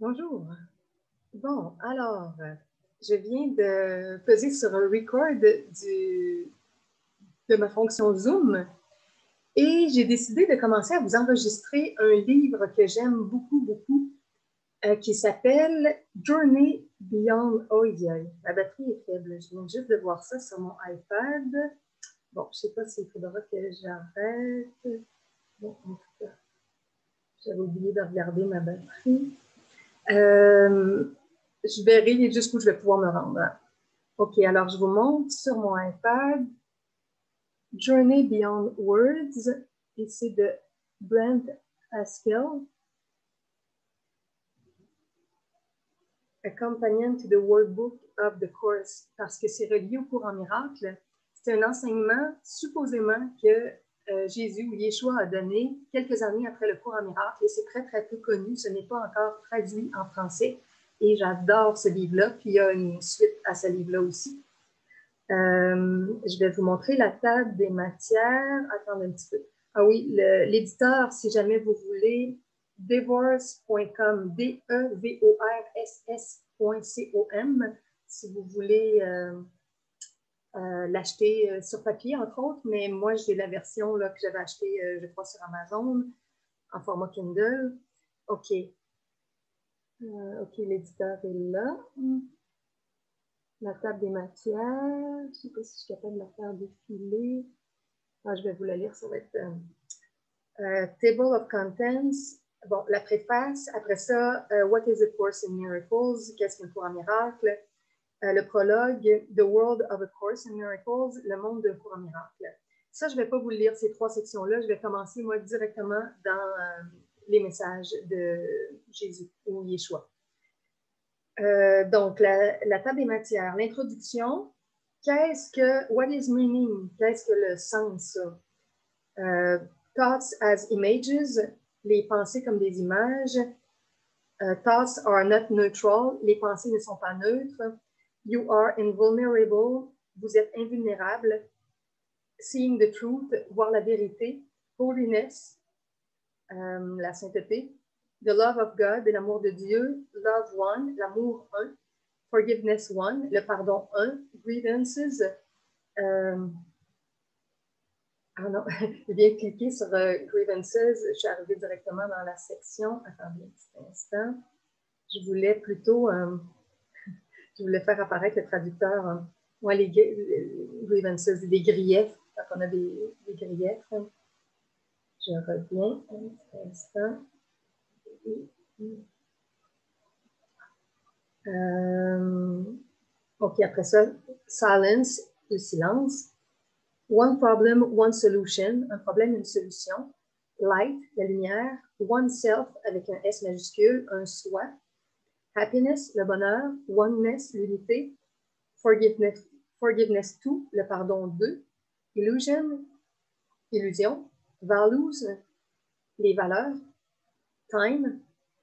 Bonjour. Bon, alors, je viens de peser sur un record de ma fonction Zoom et j'ai décidé de commencer à vous enregistrer un livre que j'aime beaucoup, beaucoup, qui s'appelle Journey Beyond. Oh, la batterie est faible. Je viens juste de voir ça sur mon iPad. Bon, je ne sais pas s'il faudra que j'arrête. Bon, en tout cas, j'avais oublié de regarder ma batterie. Je verrai jusqu'où je vais pouvoir me rendre. OK, alors je vous montre sur mon iPad Journey Beyond Words, et c'est de Brent Haskell. A Companion to the Workbook of the Course, parce que c'est relié au cours en miracle. C'est un enseignement supposément que Jésus ou Yeshua a donné quelques années après le cours en miracle, et c'est très, très peu connu. Ce n'est pas encore traduit en français. Et j'adore ce livre-là. Puis il y a une suite à ce livre-là aussi. Je vais vous montrer la table des matières. Attendez un petit peu. Ah oui, l'éditeur, si jamais vous voulez, devorss.com, devorss.com, si vous voulez l'acheter sur papier, entre autres, mais moi, j'ai la version que j'avais achetée, je crois, sur Amazon, en format Kindle. OK. OK, l'éditeur est là. La table des matières. Je ne sais pas si je suis capable de la faire défiler. Ah, je vais vous la lire, ça va être Table of Contents. Bon, la préface. Après ça, What is a Course in Miracles? Qu'est-ce qu'un cours en miracle? Le prologue, The World of a Course in Miracles, le monde d'un cours en miracle. Ça, je ne vais pas vous lire ces trois sections-là. Je vais commencer, moi, directement dans les messages de Jésus ou Yeshua. Donc, la table des matières. L'introduction, what is meaning? Qu'est-ce que le sens? Thoughts as images, les pensées comme des images. Thoughts are not neutral, les pensées ne sont pas neutres. You are invulnerable, vous êtes invulnérable. Seeing the truth, voir la vérité. Holiness, la sainteté. The love of God, l'amour de Dieu. Love one, l'amour un. Forgiveness one, le pardon un. Grievances. Ah non, je viens de cliquer sur Grievances. Je suis arrivée directement dans la section. Attendez un petit instant. Je voulais plutôt, je voulais faire apparaître le traducteur. Ouais, les Grievances, des griefs, quand on a des griefs. Je reviens un petit instant. OK, après ça, silence, le silence. One problem, one solution, un problème, une solution. Light, la lumière. One self, avec un S majuscule, un soi. Happiness, le bonheur. Oneness, l'unité. Forgiveness two, le pardon deux. Illusion, illusion. Values, les valeurs. Time,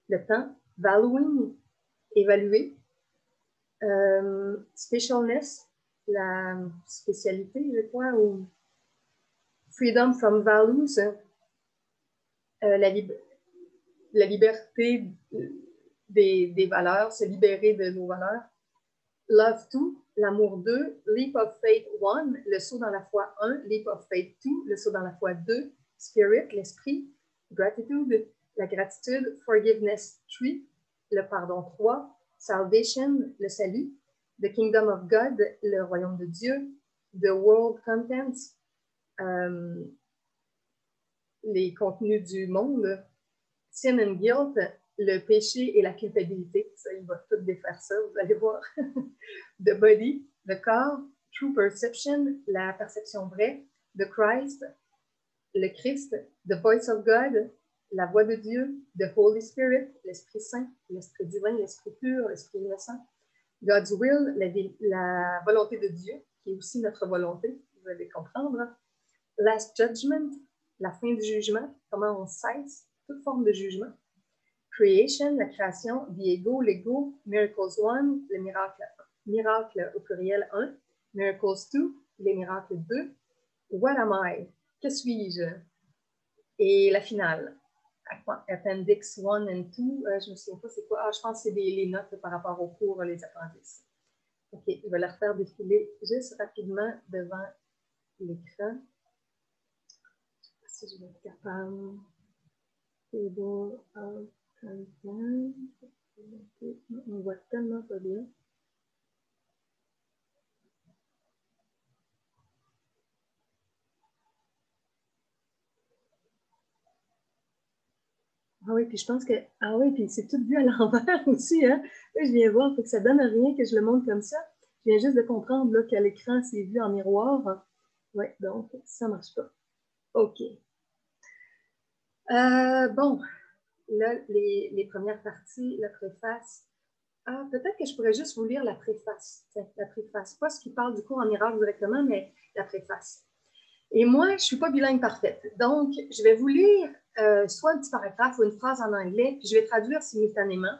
le temps. Valuing, évaluer. Specialness, la spécialité, je crois, ou freedom from values, la liberté des valeurs, se libérer de nos valeurs. Love two, l'amour 2. Leap of faith 1, le saut dans la foi 1. Leap of faith 2, le saut dans la foi 2. Spirit, l'esprit. Gratitude, la gratitude. Forgiveness 3, le pardon 3. Salvation, le salut. The Kingdom of God, le royaume de Dieu. The World Contents, les contenus du monde. Sin and Guilt, le péché et la culpabilité. Ça, il va tout défaire ça, vous allez voir. The Body, le corps. True Perception, la perception vraie. The Christ, le Christ. The Voice of God, la voix de Dieu. The Holy Spirit, l'Esprit Saint, l'Esprit divin, l'Esprit pur, l'Esprit innocent. God's Will, la volonté de Dieu, qui est aussi notre volonté, vous allez comprendre. Last Judgment, la fin du jugement, comment on cesse toute forme de jugement. Creation, la création. The Ego, l'ego. Miracles 1, le miracle au pluriel 1. Miracles 2, les miracles 2. What am I? Que suis-je? Et la finale. Appendix 1 and 2, je ne me souviens pas c'est quoi. Ah, je pense que c'est les notes par rapport au cours, les appendices. OK, je vais leur faire défiler juste rapidement devant l'écran. Je ne sais pas si je vais être capable. Table of content. On voit tellement pas bien. Ah oui, puis je pense que. Ah oui, puis c'est tout vu à l'envers aussi, hein? Là, je viens voir, il faut que ça donne rien que je le montre comme ça. Je viens juste de comprendre qu'à l'écran, c'est vu en miroir. Oui, donc, ça ne marche pas. OK. Bon, là, les premières parties, la préface. Ah, peut-être que je pourrais juste vous lire la préface. La préface. Pas ce qui parle du cours en miracle directement, mais la préface. Et moi, je ne suis pas bilingue parfaite. Donc, je vais vous lire soit un petit paragraphe ou une phrase en anglais, puis je vais traduire simultanément.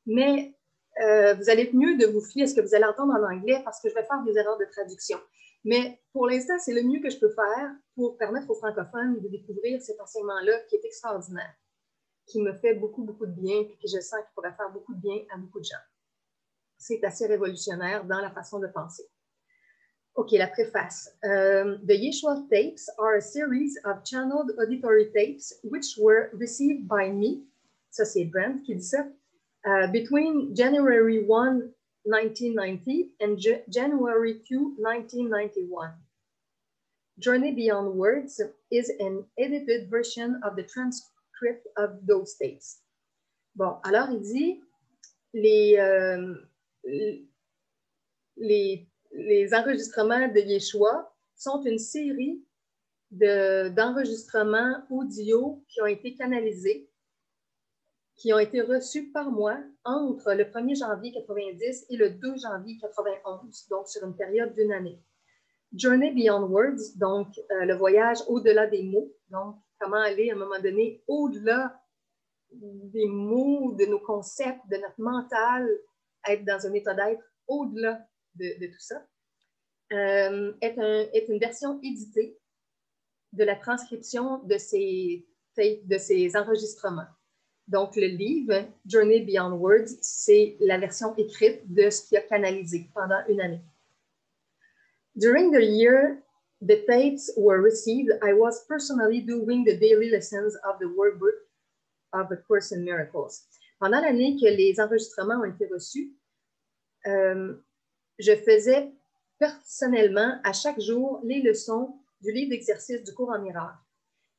Mais vous allez être mieux de vous fier à ce que vous allez entendre en anglais parce que je vais faire des erreurs de traduction. Mais pour l'instant, c'est le mieux que je peux faire pour permettre aux francophones de découvrir cet enseignement-là qui est extraordinaire, qui me fait beaucoup, beaucoup de bien, puis que je sens qu'il pourrait faire beaucoup de bien à beaucoup de gens. C'est assez révolutionnaire dans la façon de penser. OK, la préface. The Yeshua tapes are a series of channeled auditory tapes which were received by me, ça c'est Brent qui dit ça, between January 1, 1990 and January 2, 1991. Journey Beyond Words is an edited version of the transcript of those tapes. Bon, alors il dit les enregistrements de Yeshua sont une série d'enregistrements audio qui ont été canalisés, qui ont été reçus par moi entre le 1er janvier 90 et le 2 janvier 91, donc sur une période d'une année. Journey Beyond Words, donc le voyage au-delà des mots, donc comment aller à un moment donné au-delà des mots, de nos concepts, de notre mental, être dans un état d'être au-delà de tout ça, est une version éditée de la transcription de ces enregistrements. Donc, le livre, Journey Beyond Words, c'est la version écrite de ce qu'il a canalisé pendant une année. During the year the tapes were received, I was personally doing the daily lessons of the workbook of A Course in Miracles. Pendant l'année que les enregistrements ont été reçus, je faisais personnellement à chaque jour les leçons du livre d'exercice du cours en miracle.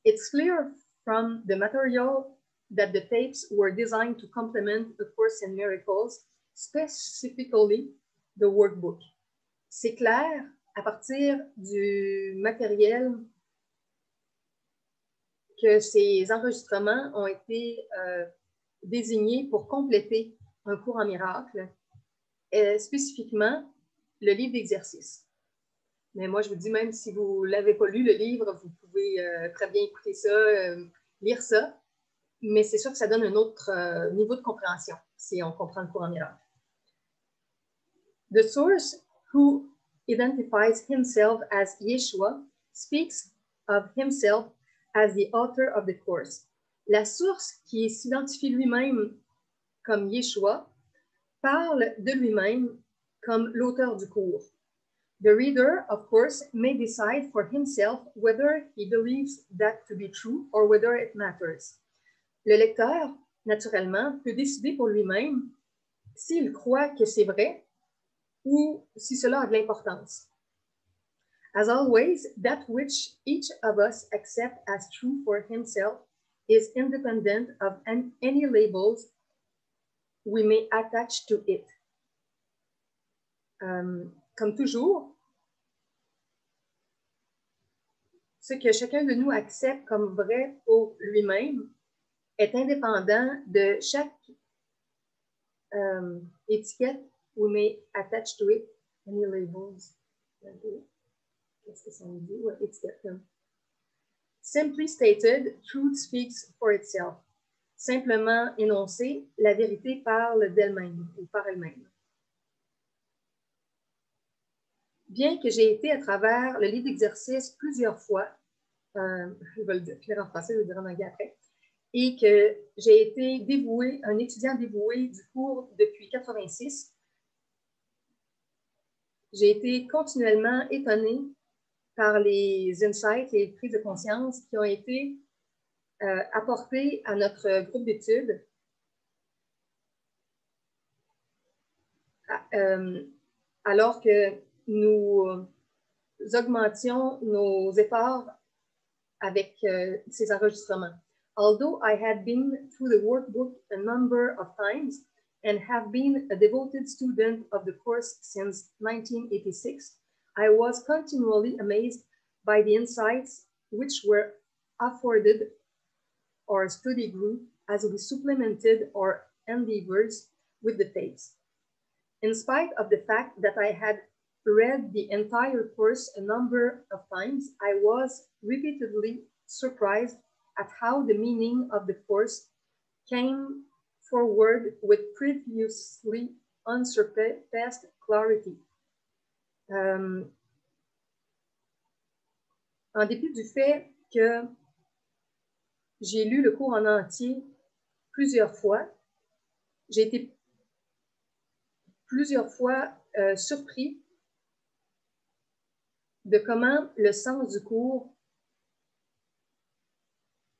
It's clear from the material that the tapes were designed to complement A Course in Miracles, specifically the workbook. C'est clair à partir du matériel que ces enregistrements ont été désignés pour compléter un cours en miracle, spécifiquement le livre d'exercice. Mais moi, je vous dis, même si vous ne l'avez pas lu, le livre, vous pouvez très bien écouter ça, lire ça, mais c'est sûr que ça donne un autre niveau de compréhension si on comprend le cours en miracle. The source who identifies himself as Yeshua speaks of himself as the author of the course. La source qui s'identifie lui-même comme Yeshua parle de lui-même comme l'auteur du cours. The reader, of course, may decide for himself whether he believes that to be true or whether it matters. Le lecteur, naturellement, peut décider pour lui-même s'il croit que c'est vrai ou si cela a de l'importance. As always, that which each of us accepts as true for himself is independent of any labels we may attach to it. Comme toujours, ce que chacun de nous accepte comme vrai pour lui-même est indépendant de chaque étiquette we may attach to it, any labels. Qu'est-ce que ça me dit? Ouais, étiquette. Simply stated, truth speaks for itself. Simplement énoncé, la vérité parle d'elle-même ou par elle-même. Bien que j'ai été à travers le livre d'exercice plusieurs fois, je vais le dire en français, je vais le dire en anglais après, et que j'ai été dévouée, un étudiant dévoué du cours depuis 86. J'ai été continuellement étonnée par les insights, les prises de conscience qui ont été apportées à notre groupe d'études alors que nous augmentions nos efforts avec ces enregistrements. Although I had been through the workbook a number of times and have been a devoted student of the course since 1986, I was continually amazed by the insights which were afforded our study group as we supplemented our endeavors with the tapes. In spite of the fact that I had read the entire course a number of times, I was repeatedly surprised at how the meaning of the course came forward with previously unsurpassed clarity. En dépit du fait que j'ai lu le cours en entier plusieurs fois, j'ai été plusieurs fois surpris de comment le sens du cours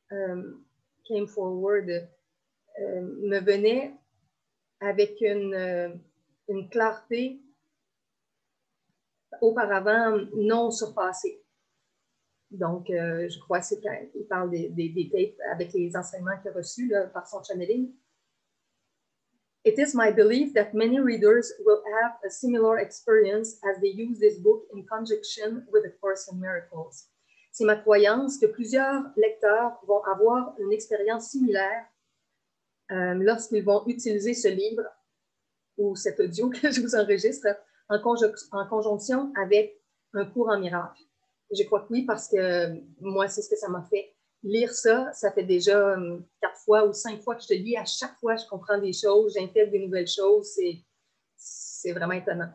came forward me venait avec une clarté auparavant non surpassée. Donc, je crois que c'est quand il parle des tapes avec les enseignements qu'il a reçus là, par son channeling. It is my belief that many readers will have a similar experience as they use this book in conjunction with A Course in Miracles. C'est ma croyance que plusieurs lecteurs vont avoir une expérience similaire lorsqu'ils vont utiliser ce livre ou cet audio que je vous enregistre en conjonction avec un cours en miracle. Je crois que oui, parce que moi, c'est ce que ça m'a fait. Lire ça, ça fait déjà 4 fois ou 5 fois que je te lis. À chaque fois, je comprends des choses, j'intègre des nouvelles choses. C'est vraiment étonnant.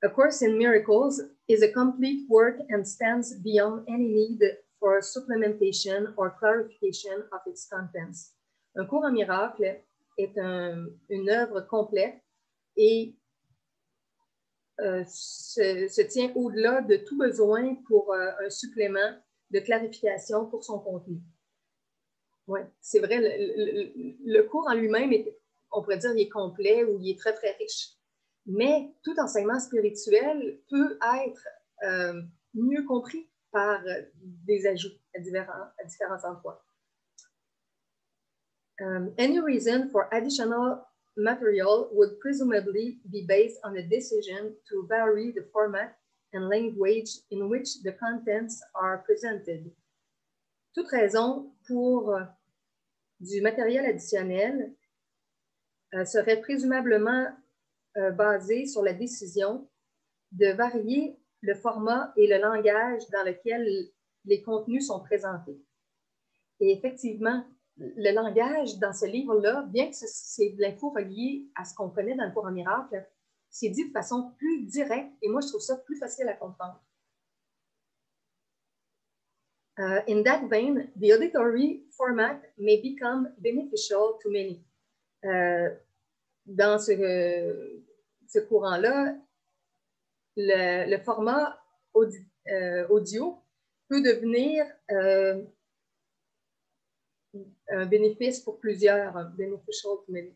A Course in Miracles is a complete work and stands beyond any need for supplementation or clarification of its contents. Un cours en miracle est une œuvre complète et se tient au-delà de tout besoin pour un supplément de clarification pour son contenu. Oui, c'est vrai, le cours en lui-même, on pourrait dire, il est complet ou il est très, très riche. Mais tout enseignement spirituel peut être mieux compris par des ajouts à différents endroits. Any reason for additional material would presumably be based on a decision to vary the format and language in which the contents are presented. Toute raison pour du matériel additionnel serait présumablement basée sur la décision de varier le format et le langage dans lequel les contenus sont présentés. Et effectivement, le langage dans ce livre-là, bien que c'est de l'info reliée à ce qu'on connaît dans le cours en miracle, c'est dit de façon plus directe et moi, je trouve ça plus facile à comprendre. In that vein, the auditory format may become beneficial to many. Dans ce courant-là, le format audio peut devenir un bénéfice pour plusieurs, beneficial to many,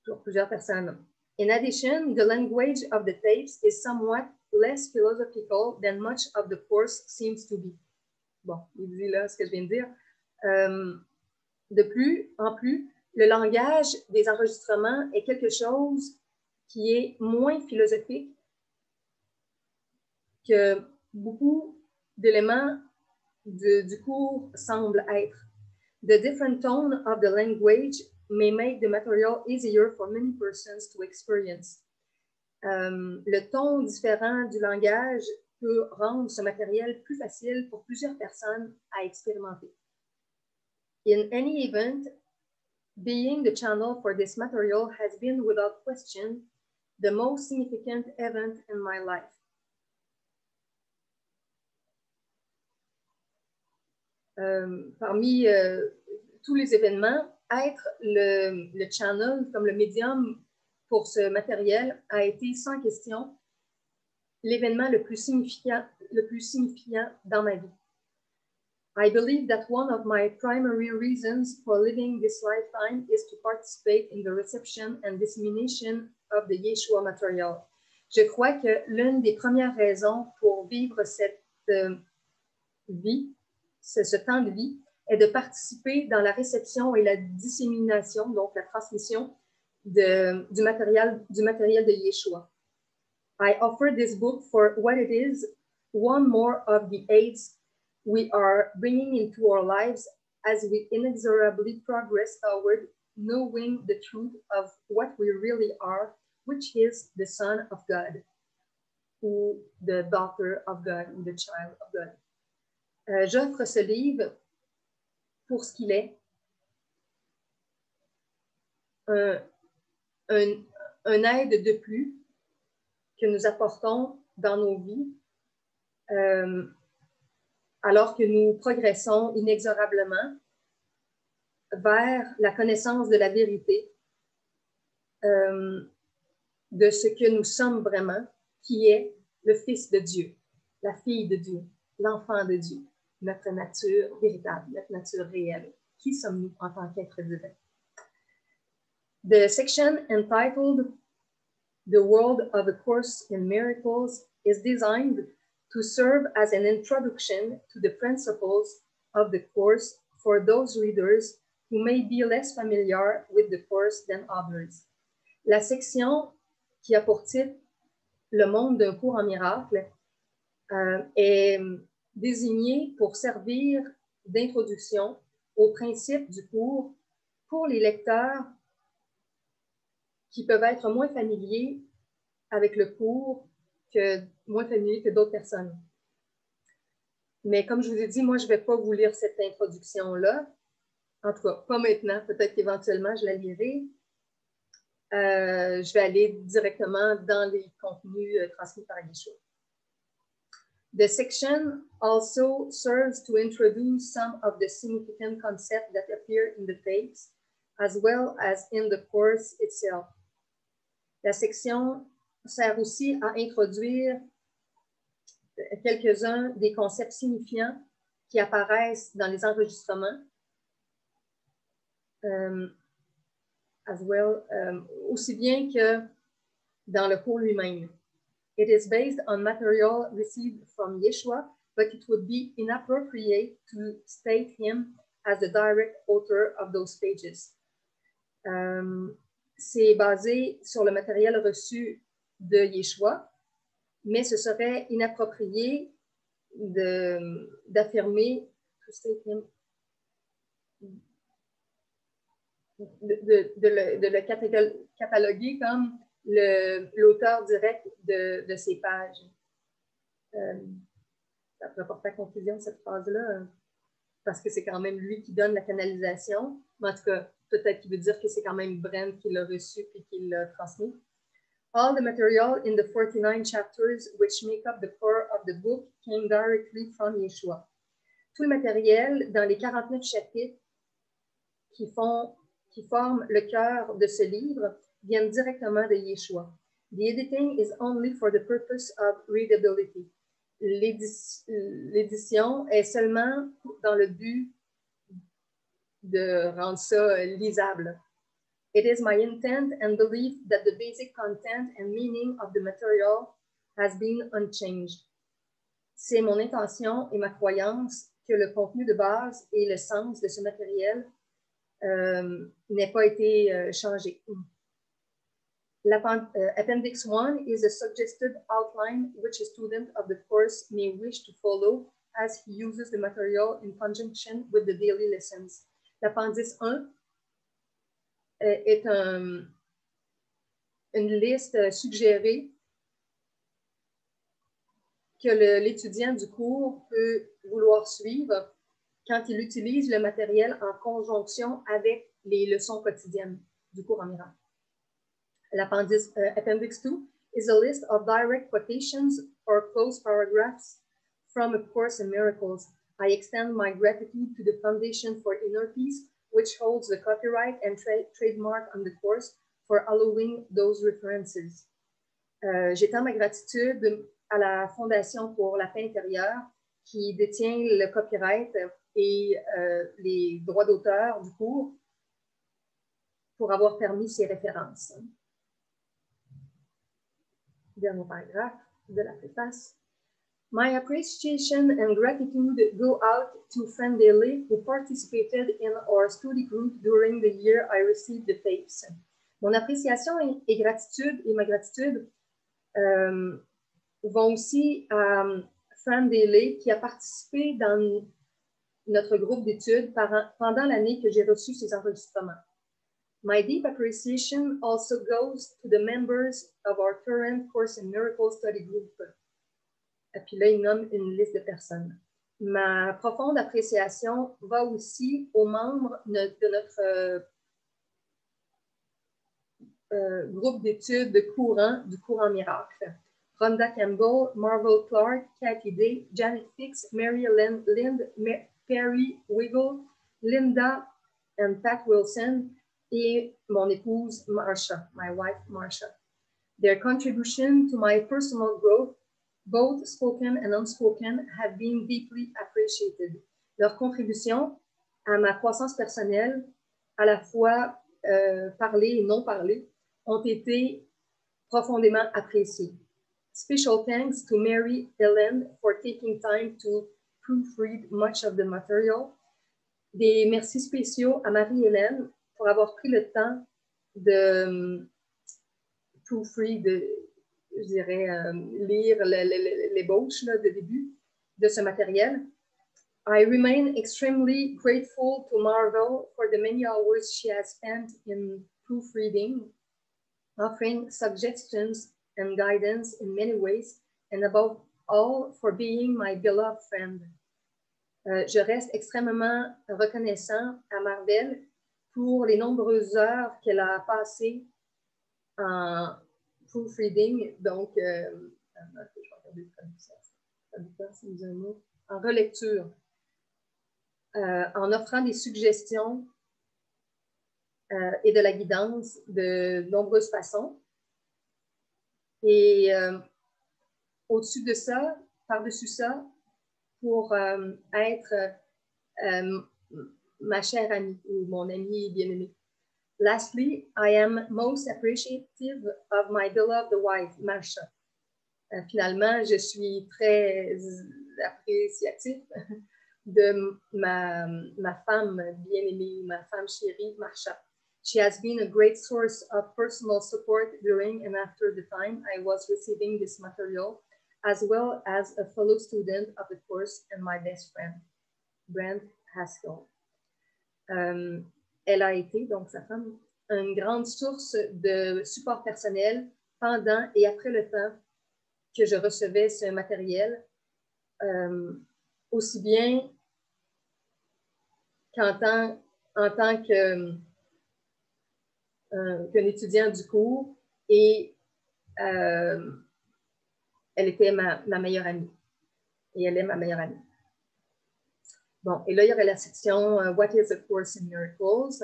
pour plusieurs personnes. In addition, the language of the tapes is somewhat less philosophical than much of the course seems to be. Bon, il dit là ce que je viens de dire. De plus en plus, le langage des enregistrements est quelque chose qui est moins philosophique que beaucoup d'éléments du cours semblent être. The different tone of the language may make the material easier for many persons to experience. Le ton différent du langage peut rendre ce matériel plus facile pour plusieurs personnes à expérimenter. In any event, being the channel for this material has been without question the most significant event in my life. parmi tous les événements, être le channel, comme le médium pour ce matériel, a été sans question l'événement le plus signifiant dans ma vie. I believe that one of my primary reasons for living this lifetime is to participate in the reception and dissemination of the Yeshua material. Je crois que l'une des premières raisons pour vivre cette vie, ce temps de vie, est de participer dans la réception et la dissémination, donc la transmission du matériel de Yeshua. I offer this book for what it is, one more of the aids we are bringing into our lives as we inexorably progress toward knowing the truth of what we really are, which is the Son of God, ou the daughter of God, ou the child of God. J'offre ce livre pour ce qu'il est, un aide de plus que nous apportons dans nos vies alors que nous progressons inexorablement vers la connaissance de la vérité, de ce que nous sommes vraiment, qui est le Fils de Dieu, la fille de Dieu, l'enfant de Dieu, notre nature véritable, notre nature réelle. Qui sommes-nous en tant qu'être divin? The section entitled The World of A Course in Miracles is designed to serve as an introduction to the principles of the course for those readers who may be less familiar with the course than others. La section qui a pour titre Le monde d'un cours en miracle est désignée pour servir d'introduction aux principes du cours pour les lecteurs qui peuvent être moins familiers avec le cours, moins familiers que d'autres personnes. Mais comme je vous ai dit, moi, je ne vais pas vous lire cette introduction-là. En tout cas, pas maintenant. Peut-être qu'éventuellement, je la lirai. Je vais aller directement dans les contenus transmis par Yeshua. The section also serves to introduce some of the significant concepts that appear in the tapes, as well as in the course itself. La section sert aussi à introduire quelques-uns des concepts signifiants qui apparaissent dans les enregistrements, as well, aussi bien que dans le cours lui-même. It is based on material received from Yeshua, but it would be inappropriate to state him as the direct author of those pages. C'est basé sur le matériel reçu de Yeshua, mais ce serait inapproprié d'affirmer, de le cataloguer comme l'auteur direct de ces pages. Ça peut porter à confusion, cette phrase-là, parce que c'est quand même lui qui donne la canalisation. Mais en tout cas, peut-être qu'il veut dire que c'est quand même Brent qui l'a reçu et qui l'a transmis. All the material in the 49 chapters which make up the core of the book came directly from Yeshua. Tout le matériel dans les 49 chapitres qui forment le cœur de ce livre viennent directement de Yeshua. The editing is only for the purpose of readability. L'édition est seulement dans le but de rendre ça lisable. It is my intent and belief that the basic content and meaning of the material has been unchanged. C'est mon intention et ma croyance que le contenu de base et le sens de ce matériel n'ait pas été changé. Appendix 1 is a suggested outline which a student of the course may wish to follow as he uses the material in conjunction with the daily lessons. L'appendice 1 est une liste suggérée que l'étudiant du cours peut vouloir suivre quand il utilise le matériel en conjonction avec les leçons quotidiennes du cours en miracle. Appendix 2 is a list of direct quotations or close paragraphs from A Course in Miracles. I extend my gratitude to the Foundation for Inner Peace, which holds the copyright and trademark on the course, for allowing those references. J'étends ma gratitude à la Fondation pour la paix intérieure qui détient le copyright et les droits d'auteur du cours pour avoir permis ces références. Dernier paragraphe de la préface. My appreciation and gratitude go out to Friend Daly, who participated in our study group during the year I received the tapes. Mon appréciation et gratitude et ma gratitude vont aussi à Friend Daly, qui a participé dans notre groupe d'études pendant l'année que j'ai reçu ces enregistrements. My deep appreciation also goes to the members of our current Course in Miracles study group. Et puis là, il nomme une liste de personnes. Ma profonde appréciation va aussi aux membres de notre groupe d'études du courant miracle. Rhonda Campbell, Marvel Clark, Kathy Day, Janet Fix, Mary Lind, Perry Wiggle, Linda and Pat Wilson, et mon épouse Marsha, my wife Marsha. Their contribution to my personal growth, both spoken and unspoken, have been deeply appreciated. Leur contribution à ma croissance personnelle, à la fois parlée et non parlée, ont été profondément appréciées. Special thanks to Mary Ellen for taking time to proofread much of the material. Des merci spéciaux à Marie-Hélène pour avoir pris le temps de proofread, je dirais, lire l'ébauche de début de ce matériel. I remain extremely grateful to Marvel for the many hours she has spent in proofreading, offering suggestions and guidance in many ways, and above all, for being my beloved friend. Je reste extrêmement reconnaissant à Marvel pour les nombreuses heures qu'elle a passées en proofreading, donc en relecture, en offrant des suggestions et de la guidance de nombreuses façons. Et au-dessus de ça, par-dessus ça, pour être ma chère amie ou mon amie bien-aimée. Lastly, I am most appreciative of my beloved wife, Marsha. Finalement, je suis très appréciative de ma femme bien-aimée, ma femme chérie, Marsha. She has been a great source of personal support during and after the time I was receiving this material, as well as a fellow student of the course and my best friend, Brent Haskell. Elle a été, donc sa femme, une grande source de support personnel pendant et après le temps que je recevais ce matériel, aussi bien qu'en tant qu'un étudiant du cours, et elle était ma meilleure amie. Et elle est ma meilleure amie. Bon, et là, il y aurait la section What is a Course in Miracles?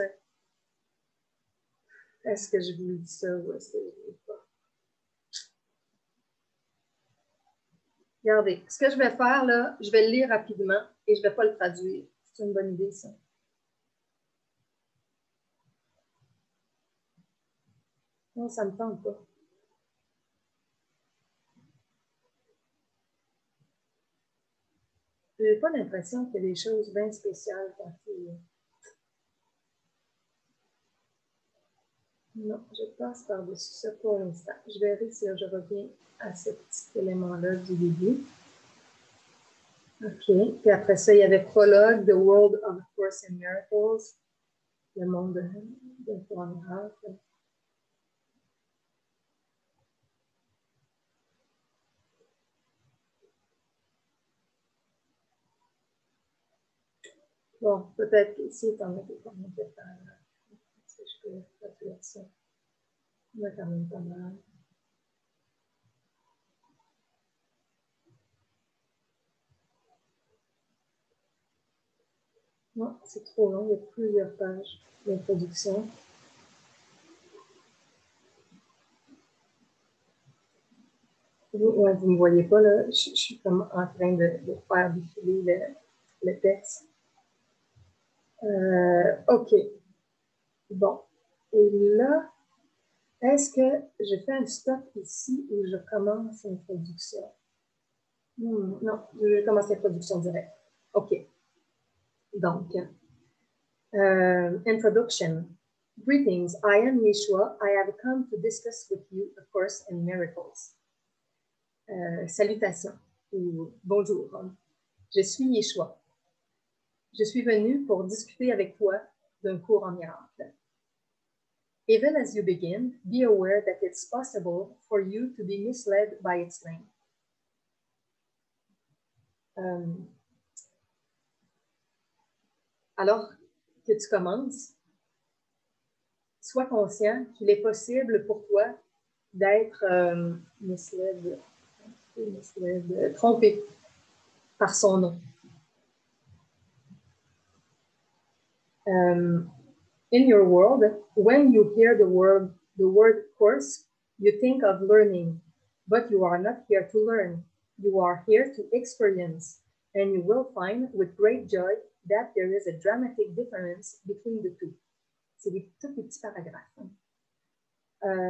Est-ce que je vous dis ça ou est-ce que je ne dis pas? Regardez, ce que je vais faire là, je vais le lire rapidement et je ne vais pas le traduire. C'est une bonne idée, ça. Non, ça ne me tente pas. Je n'ai pas l'impression qu'il y a des choses bien spéciales quand il... Non, je passe par-dessus ça pour l'instant. Je verrai si je reviens à ce petit élément-là du début. OK. Puis après ça, il y avait Prologue, The World of Course in Miracles, le monde de Courant miracle. Bon, peut-être ici, étant donné qu'on est de temps, est-ce que je peux faire ça? On a quand même pas mal. c'est trop long, il y a plusieurs pages d'introduction. Vous ne me voyez pas, là, je suis comme en train de faire défiler le texte. OK. Bon. Et là, est-ce que je fais un stop ici ou je commence l'introduction? Non, je commence l'introduction directe. OK. Donc, introduction. Greetings, I am Yeshua. I have come to discuss with you a course in miracles. Salutations ou bonjour. Je suis Yeshua. Je suis venu pour discuter avec toi d'un cours en miracle. Even as you begin, be aware that it's possible for you to be misled by its name. Alors que tu commences, sois conscient qu'il est possible pour toi d'être trompé par son nom. In your world, when you hear the word course, you think of learning, but you are not here to learn. You are here to experience, and you will find with great joy that there is a dramatic difference between the two. C'est tous des petits paragraphes.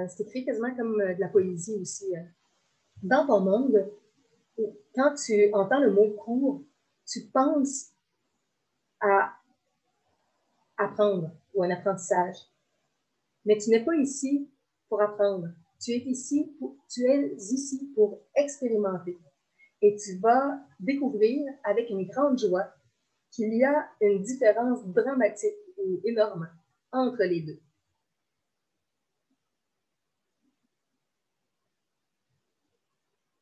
C'est écrit quasiment comme de la poésie aussi. Dans ton monde, quand tu entends le mot cours, tu penses à apprendre ou un apprentissage. Mais tu n'es pas ici pour apprendre. Tu es ici pour expérimenter. Et tu vas découvrir avec une grande joie qu'il y a une différence dramatique ou énorme entre les deux.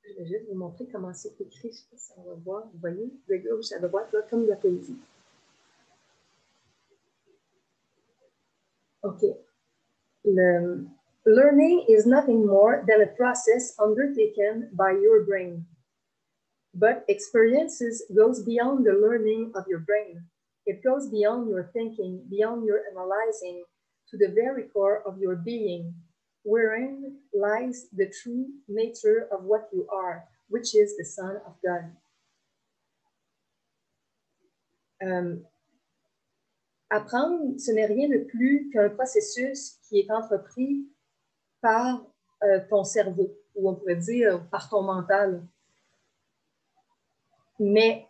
Je vais juste vous montrer comment c'est écrit. Je ne sais pas si on va voir. Vous voyez, de gauche à droite, là, comme de la poésie. OK. Learning is nothing more than a process undertaken by your brain. But experiences goes beyond the learning of your brain. It goes beyond your thinking, beyond your analyzing, to the very core of your being, wherein lies the true nature of what you are, which is the Son of God. Apprendre, ce n'est rien de plus qu'un processus qui est entrepris par ton cerveau, ou on pourrait dire par ton mental. Mais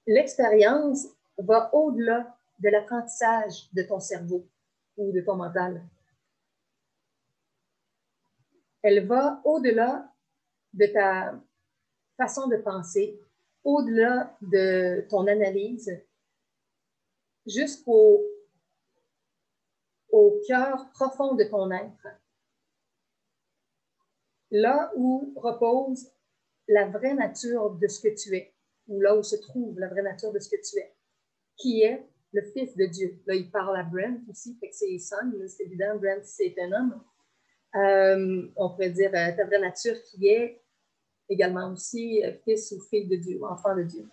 l'expérience va au-delà de l'apprentissage de ton cerveau ou de ton mental. Elle va au-delà de ta façon de penser, au-delà de ton analyse, jusqu'au cœur profond de ton être. Là où repose la vraie nature de ce que tu es, ou là où se trouve la vraie nature de ce que tu es, qui est le Fils de Dieu. Là, il parle à Brent aussi, fait que c'est son, c'est évident, Brent, c'est un homme. On pourrait dire ta vraie nature qui est également aussi fils ou fille de Dieu, enfant de Dieu.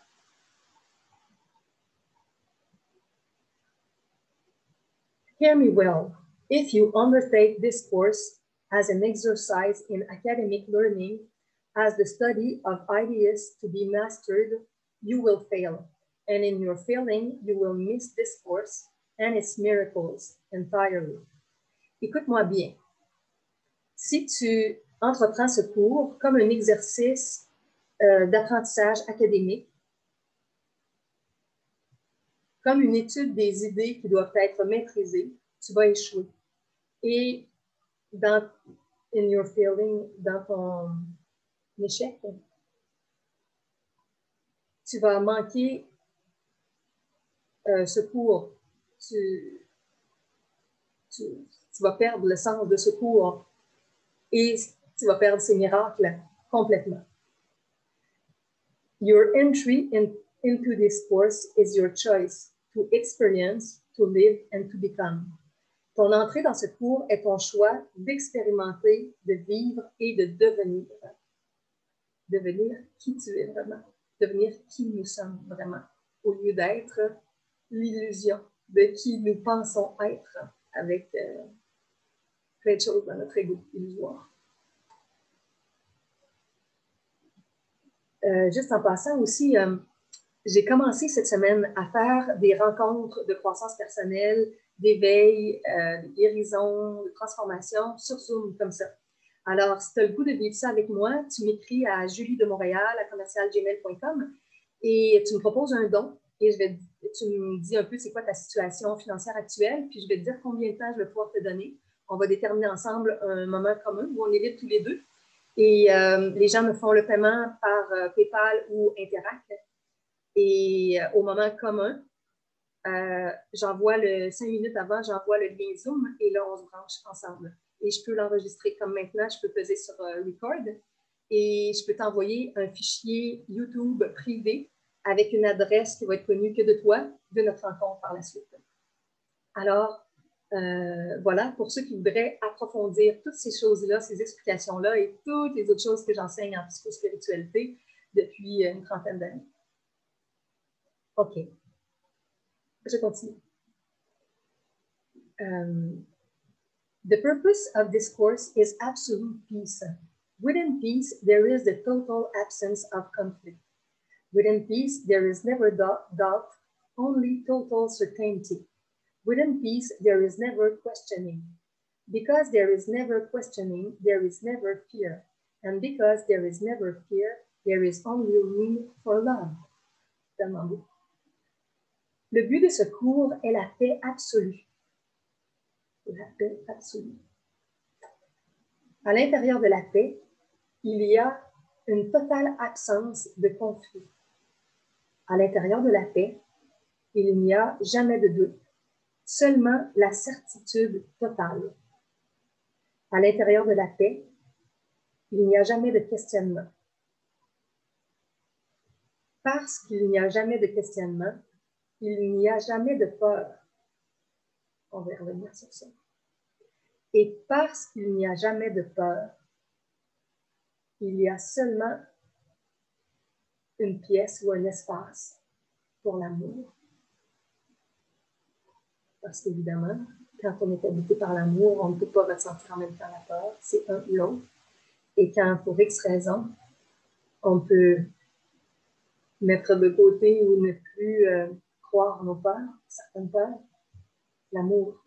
Hear me well. If you undertake this course as an exercise in academic learning, as the study of ideas to be mastered, you will fail. And in your failing, you will miss this course and its miracles entirely. Écoute-moi bien. Si tu entreprends ce cours comme un exercice d'apprentissage académique, comme une étude des idées qui doivent être maîtrisées, tu vas échouer. Et in your failing, dans ton échec, tu vas manquer ce cours. Tu vas perdre le sens de ce cours et tu vas perdre ces miracles complètement. Your entry into this course is your choice to experience, to live, and to become. Ton entrée dans ce cours est ton choix d'expérimenter, de vivre et de devenir. Devenir qui tu es vraiment. Devenir qui nous sommes vraiment. Au lieu d'être l'illusion de qui nous pensons être avec plein de choses dans notre ego illusoire. Juste en passant aussi, j'ai commencé cette semaine à faire des rencontres de croissance personnelle, d'éveil, de guérison, de transformation sur Zoom comme ça. Alors, si tu as le goût de vivre ça avec moi, tu m'écris à juliedemontréal@commercialgmail.com et tu me proposes un don et tu me dis un peu c'est quoi ta situation financière actuelle, puis je vais te dire combien de temps je vais pouvoir te donner. On va déterminer ensemble un moment commun où on est libres tous les deux. Et les gens me font le paiement par PayPal ou Interact. Et au moment commun, j'envoie 5 minutes avant, j'envoie le lien Zoom et là, on se branche ensemble. Et je peux l'enregistrer comme maintenant, je peux peser sur Record et je peux t'envoyer un fichier YouTube privé avec une adresse qui va être connue que de toi, de notre rencontre par la suite. Alors, voilà, pour ceux qui voudraient approfondir toutes ces choses-là, ces explications-là et toutes les autres choses que j'enseigne en psychospiritualité depuis une trentaine d'années. OK. Je continue. The purpose of this course is absolute peace. Within peace, there is the total absence of conflict. Within peace, there is never doubt, only total certainty. Within peace, there is never questioning. Because there is never questioning, there is never fear. And because there is never fear, there is only room for love. Tellement beau. Le but de ce cours est la paix absolue. La paix absolue. À l'intérieur de la paix, il y a une totale absence de conflit. À l'intérieur de la paix, il n'y a jamais de doute, seulement la certitude totale. À l'intérieur de la paix, il n'y a jamais de questionnement. Parce qu'il n'y a jamais de questionnement, il n'y a jamais de peur. On va revenir sur ça. Et parce qu'il n'y a jamais de peur, il y a seulement une pièce ou un espace pour l'amour. Parce qu'évidemment, quand on est habité par l'amour, on ne peut pas ressentir en même temps la peur, c'est un ou l'autre. Et quand, pour X raison, on peut mettre de côté ou ne plus croire nos peurs, certaines peurs, l'amour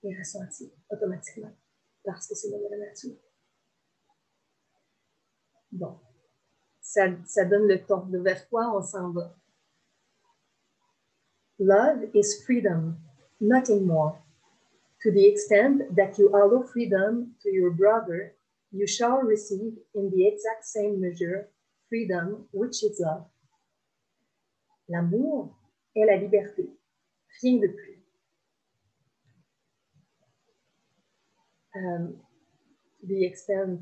est ressenti automatiquement parce que c'est de la nature. Bon, ça donne le ton de vers quoi on s'en va. Love is freedom, nothing more. To the extent that you allow freedom to your brother, you shall receive in the exact same measure freedom, which is love. L'amour est la liberté, rien de plus. To the extent,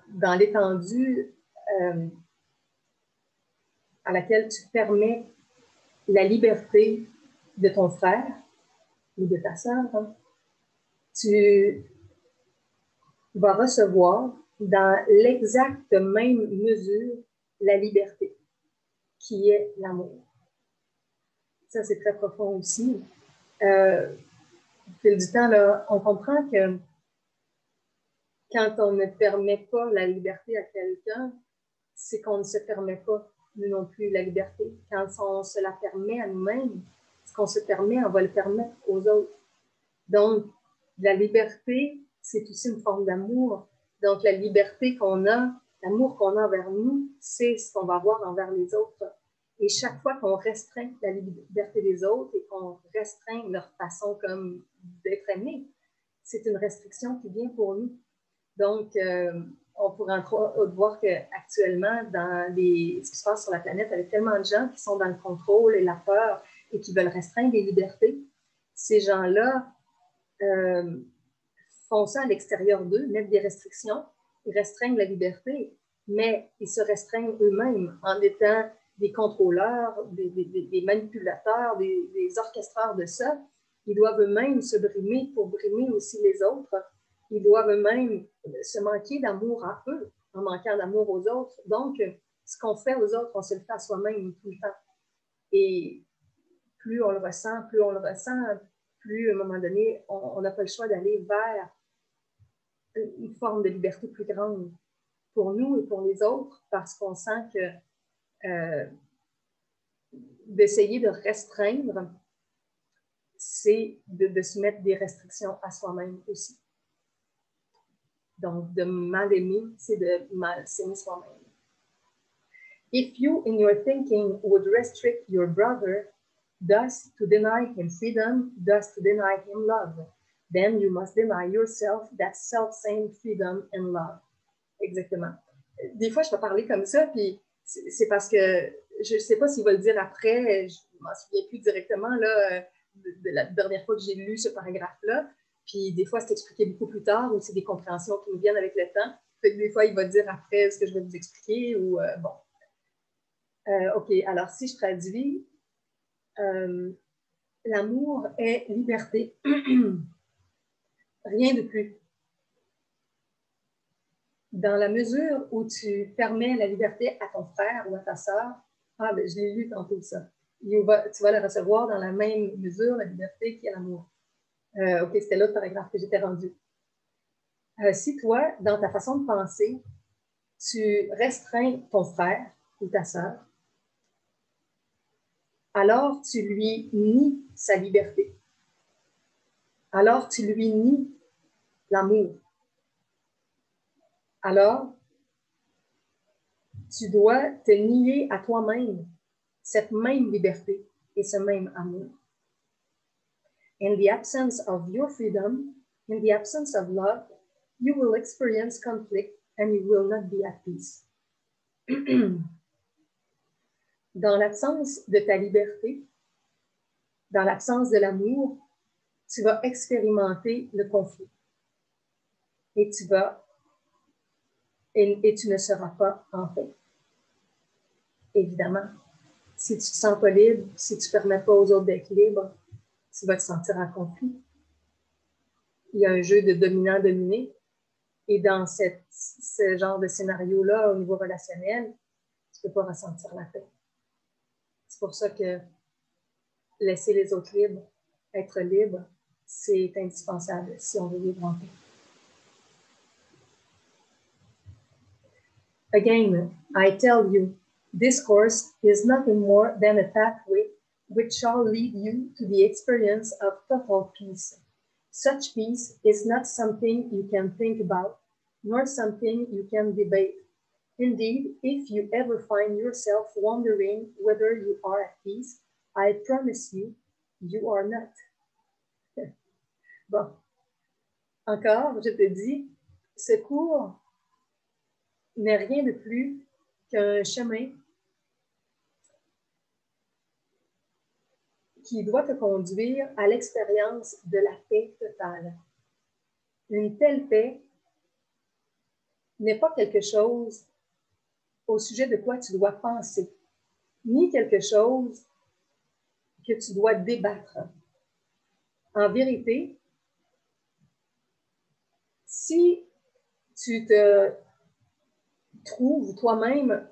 dans l'étendue à laquelle tu permets la liberté de ton frère ou de ta sœur, hein, tu vas recevoir dans l'exacte même mesure la liberté, qui est l'amour. Ça, c'est très profond aussi. Au fil du temps, là, on comprend que quand on ne permet pas la liberté à quelqu'un, c'est qu'on ne se permet pas, nous non plus, la liberté. Quand on se la permet à nous-mêmes, ce qu'on se permet, on va le permettre aux autres. Donc, la liberté, c'est aussi une forme d'amour. Donc, la liberté qu'on a, l'amour qu'on a envers nous, c'est ce qu'on va avoir envers les autres. Et chaque fois qu'on restreint la liberté des autres et qu'on restreint leur façon comme d'être aimé, c'est une restriction qui vient pour nous. Donc, on pourrait voir qu'actuellement, dans ce qui se passe sur la planète, avec tellement de gens qui sont dans le contrôle et la peur et qui veulent restreindre les libertés, ces gens-là font ça à l'extérieur d'eux, mettent des restrictions, ils restreignent la liberté, mais ils se restreignent eux-mêmes en étant des contrôleurs, des manipulateurs, des orchestreurs de ça. Ils doivent eux-mêmes se brimer pour brimer aussi les autres. Ils doivent eux-mêmes se manquer d'amour à eux en manquant d'amour aux autres. Donc, ce qu'on fait aux autres, on se le fait à soi-même tout le temps. Et plus on le ressent, plus à un moment donné, on n'a pas le choix d'aller vers une forme de liberté plus grande pour nous et pour les autres, parce qu'on sent que d'essayer de restreindre, c'est de se mettre des restrictions à soi-même aussi. Donc, de mal aimer, c'est de mal s'aimer soi-même. If you, in your thinking, would restrict your brother, thus to deny him freedom, thus to deny him love, then you must deny yourself that self-same freedom and love. Exactement. Des fois, je peux parler comme ça, puis c'est parce que je ne sais pas s'il va le dire après, je ne m'en souviens plus directement là, de la dernière fois que j'ai lu ce paragraphe-là, puis des fois, c'est expliqué beaucoup plus tard, ou c'est des compréhensions qui nous viennent avec le temps. Fait que des fois, il va dire après ce que je vais vous expliquer, ou bon. OK, alors si je traduis, l'amour est liberté. Rien de plus. Dans la mesure où tu permets la liberté à ton frère ou à ta sœur, ben, je l'ai lu tantôt ça, tu vas la recevoir dans la même mesure, la liberté qui est l'amour. OK, c'était l'autre paragraphe que j'étais rendue. Si toi, dans ta façon de penser, tu restreins ton frère ou ta sœur, alors tu lui nies sa liberté. Alors tu lui nies l'amour. Alors, tu dois te nier à toi-même cette même liberté et ce même amour. In the absence of your freedom, in the absence of love, you will experience conflict and you will not be at peace. Dans l'absence de ta liberté, dans l'absence de l'amour, tu vas expérimenter le conflit. Et tu ne seras pas en paix. Évidemment, si tu ne te sens pas libre, si tu ne permets pas aux autres d'être libres, tu vas te sentir en conflit. Il y a un jeu de dominant-dominé. Et dans ce genre de scénario-là, au niveau relationnel, tu ne peux pas ressentir la paix. C'est pour ça que laisser les autres libres, être libre, c'est indispensable si on veut vivre en paix. Again, I tell you, this course is nothing more than a pathway which shall lead you to the experience of total peace. Such peace is not something you can think about, nor something you can debate. Indeed, if you ever find yourself wondering whether you are at peace, I promise you, you are not. Bon, encore, je te dis, ce cours n'est rien de plus qu'un chemin qui doit te conduire à l'expérience de la paix totale. Une telle paix n'est pas quelque chose au sujet de quoi tu dois penser, ni quelque chose que tu dois débattre. En vérité, si tu te trouves toi-même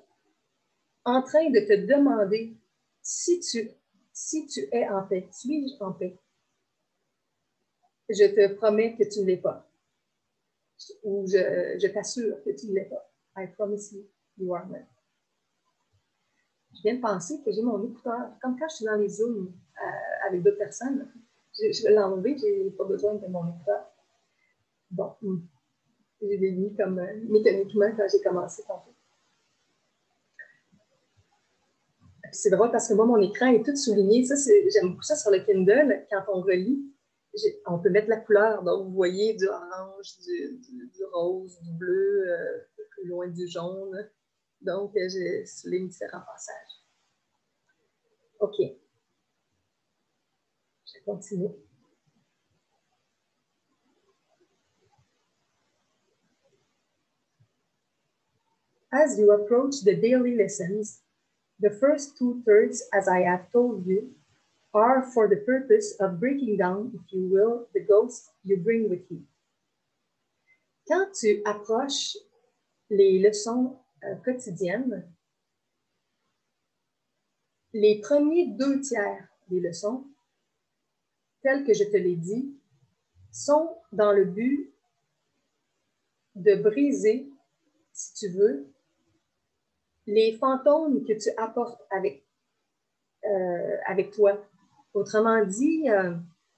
en train de te demander si tu es en paix, suis-je en paix? Je te promets que tu ne l'es pas. Ou je t'assure que tu ne l'es pas. I promise you, you are not. Je viens de penser que j'ai mon écouteur. Comme quand je suis dans les Zooms avec d'autres personnes, je vais l'enlever, je n'ai pas besoin de mon écouteur. Bon, je l'ai mis comme mécaniquement quand j'ai commencé tantôt. C'est drôle parce que moi, mon écran est tout souligné. J'aime beaucoup ça sur le Kindle. Quand on relit, on peut mettre la couleur. Donc, vous voyez du orange, du rose, du bleu, plus loin du jaune. Donc, je souligne différents passages. OK. Je vais continuer. As you approach the daily lessons, the first 2/3, as I have told you, are for the purpose of breaking down, if you will, the ghost you bring with you. Quand tu approches les leçons quotidiennes, les premiers 2 tiers des leçons, telles que je te l'ai dit, sont dans le but de briser, si tu veux, les fantômes que tu apportes avec toi. Autrement dit,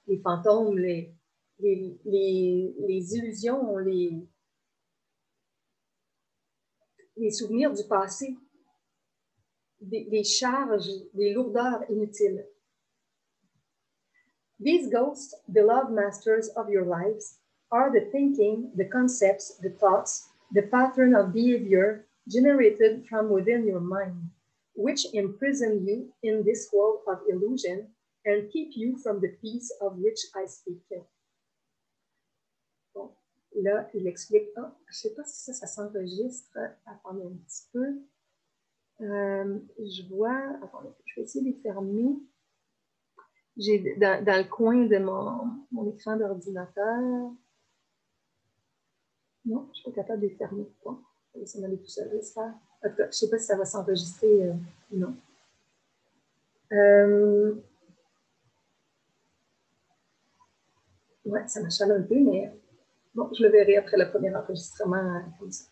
les fantômes, les illusions, les souvenirs du passé, des charges, des lourdeurs inutiles. These ghosts, beloved masters of your lives, are the thinking, the concepts, the thoughts, the pattern of behavior generated from within your mind, which imprison you in this world of illusion and keep you from the peace of which I speak. Bon, là, il explique, oh, je ne sais pas si ça s'enregistre. Attendez un petit peu. Je vois, attendez, je vais essayer de fermer. J'ai dans le coin de mon écran d'ordinateur. Non, je ne suis pas capable de les fermer. Bon, je vais essayer d'aller tout seul. En tout cas, je ne sais pas si ça va s'enregistrer. Non. Ouais, ça m'achale un peu, mais bon, je le verrai après le premier enregistrement comme ça.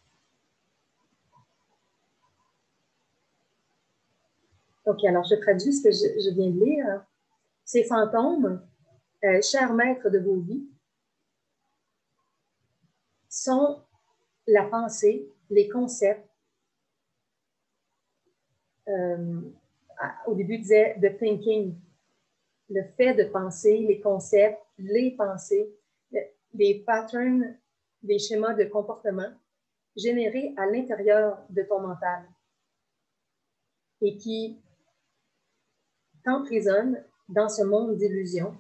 OK, alors je traduis ce que je viens de lire. Ces fantômes, chers maîtres de vos vies, sont la pensée, les concepts. Au début, il disait « the thinking », le fait de penser, les concepts, les pensées, les patterns, les schémas de comportement générés à l'intérieur de ton mental et qui t'emprisonnent dans ce monde d'illusions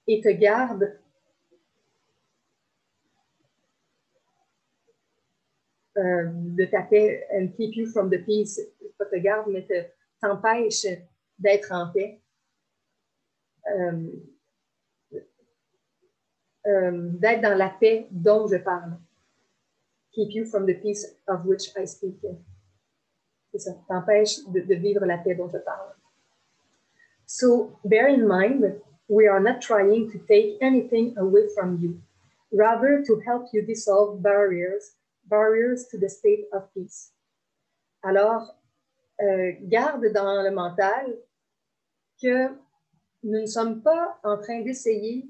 et te gardent de ta paix, and keep you from the peace, pas te garde, mais t'empêche d'être en paix, d'être dans la paix dont je parle. Keep you from the peace of which I speak. C'est ça, t'empêche de vivre la paix dont je parle. So, bear in mind, we are not trying to take anything away from you, rather to help you dissolve barriers to the state of peace. Alors, garde dans le mental que nous ne sommes pas en train d'essayer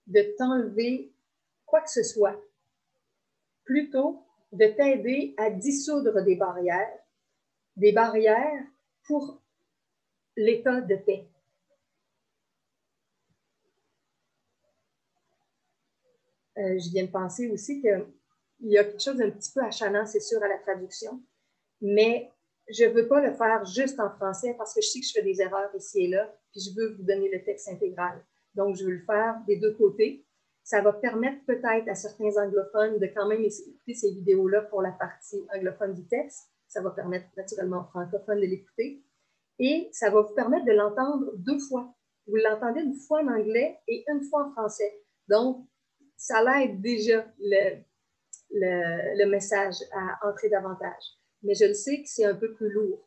de t'enlever quoi que ce soit, plutôt de t'aider à dissoudre des barrières pour l'état de paix. Je viens de penser aussi qu'il y a quelque chose d'un petit peu achalant, c'est sûr, à la traduction, mais je ne veux pas le faire juste en français parce que je sais que je fais des erreurs ici et là, puis je veux vous donner le texte intégral. Donc, je veux le faire des deux côtés. Ça va permettre peut-être à certains anglophones de quand même écouter ces vidéos-là pour la partie anglophone du texte. Ça va permettre naturellement aux francophones de l'écouter. Et ça va vous permettre de l'entendre 2 fois. Vous l'entendez une fois en anglais et une fois en français. Donc, ça l'aide déjà le message à entrer davantage. Mais je le sais que c'est un peu plus lourd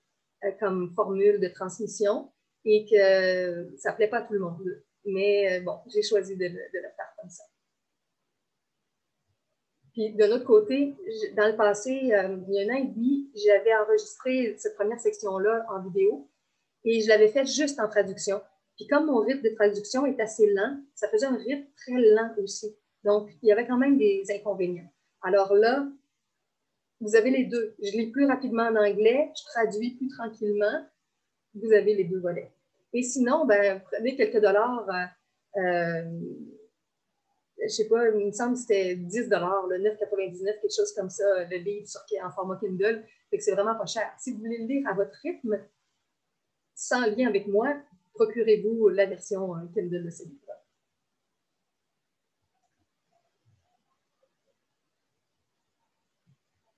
comme formule de transmission et que ça ne plaît pas à tout le monde. Mais bon, j'ai choisi de le faire comme ça. Puis de l'autre côté, dans le passé, il y a 1 an et demi, j'avais enregistré cette première section-là en vidéo et je l'avais faite juste en traduction. Puis comme mon rythme de traduction est assez lent, ça faisait un rythme très lent aussi. Donc, il y avait quand même des inconvénients. Alors là, vous avez les deux. Je lis plus rapidement en anglais, je traduis plus tranquillement. Vous avez les 2 volets. Et sinon, ben, prenez quelques dollars. Je ne sais pas, il me semble que c'était 10 $, le 9,99, quelque chose comme ça, le livre en format Kindle. Fait que c'est vraiment pas cher. Si vous voulez le lire à votre rythme, sans lien avec moi, procurez-vous la version Kindle de ce livre.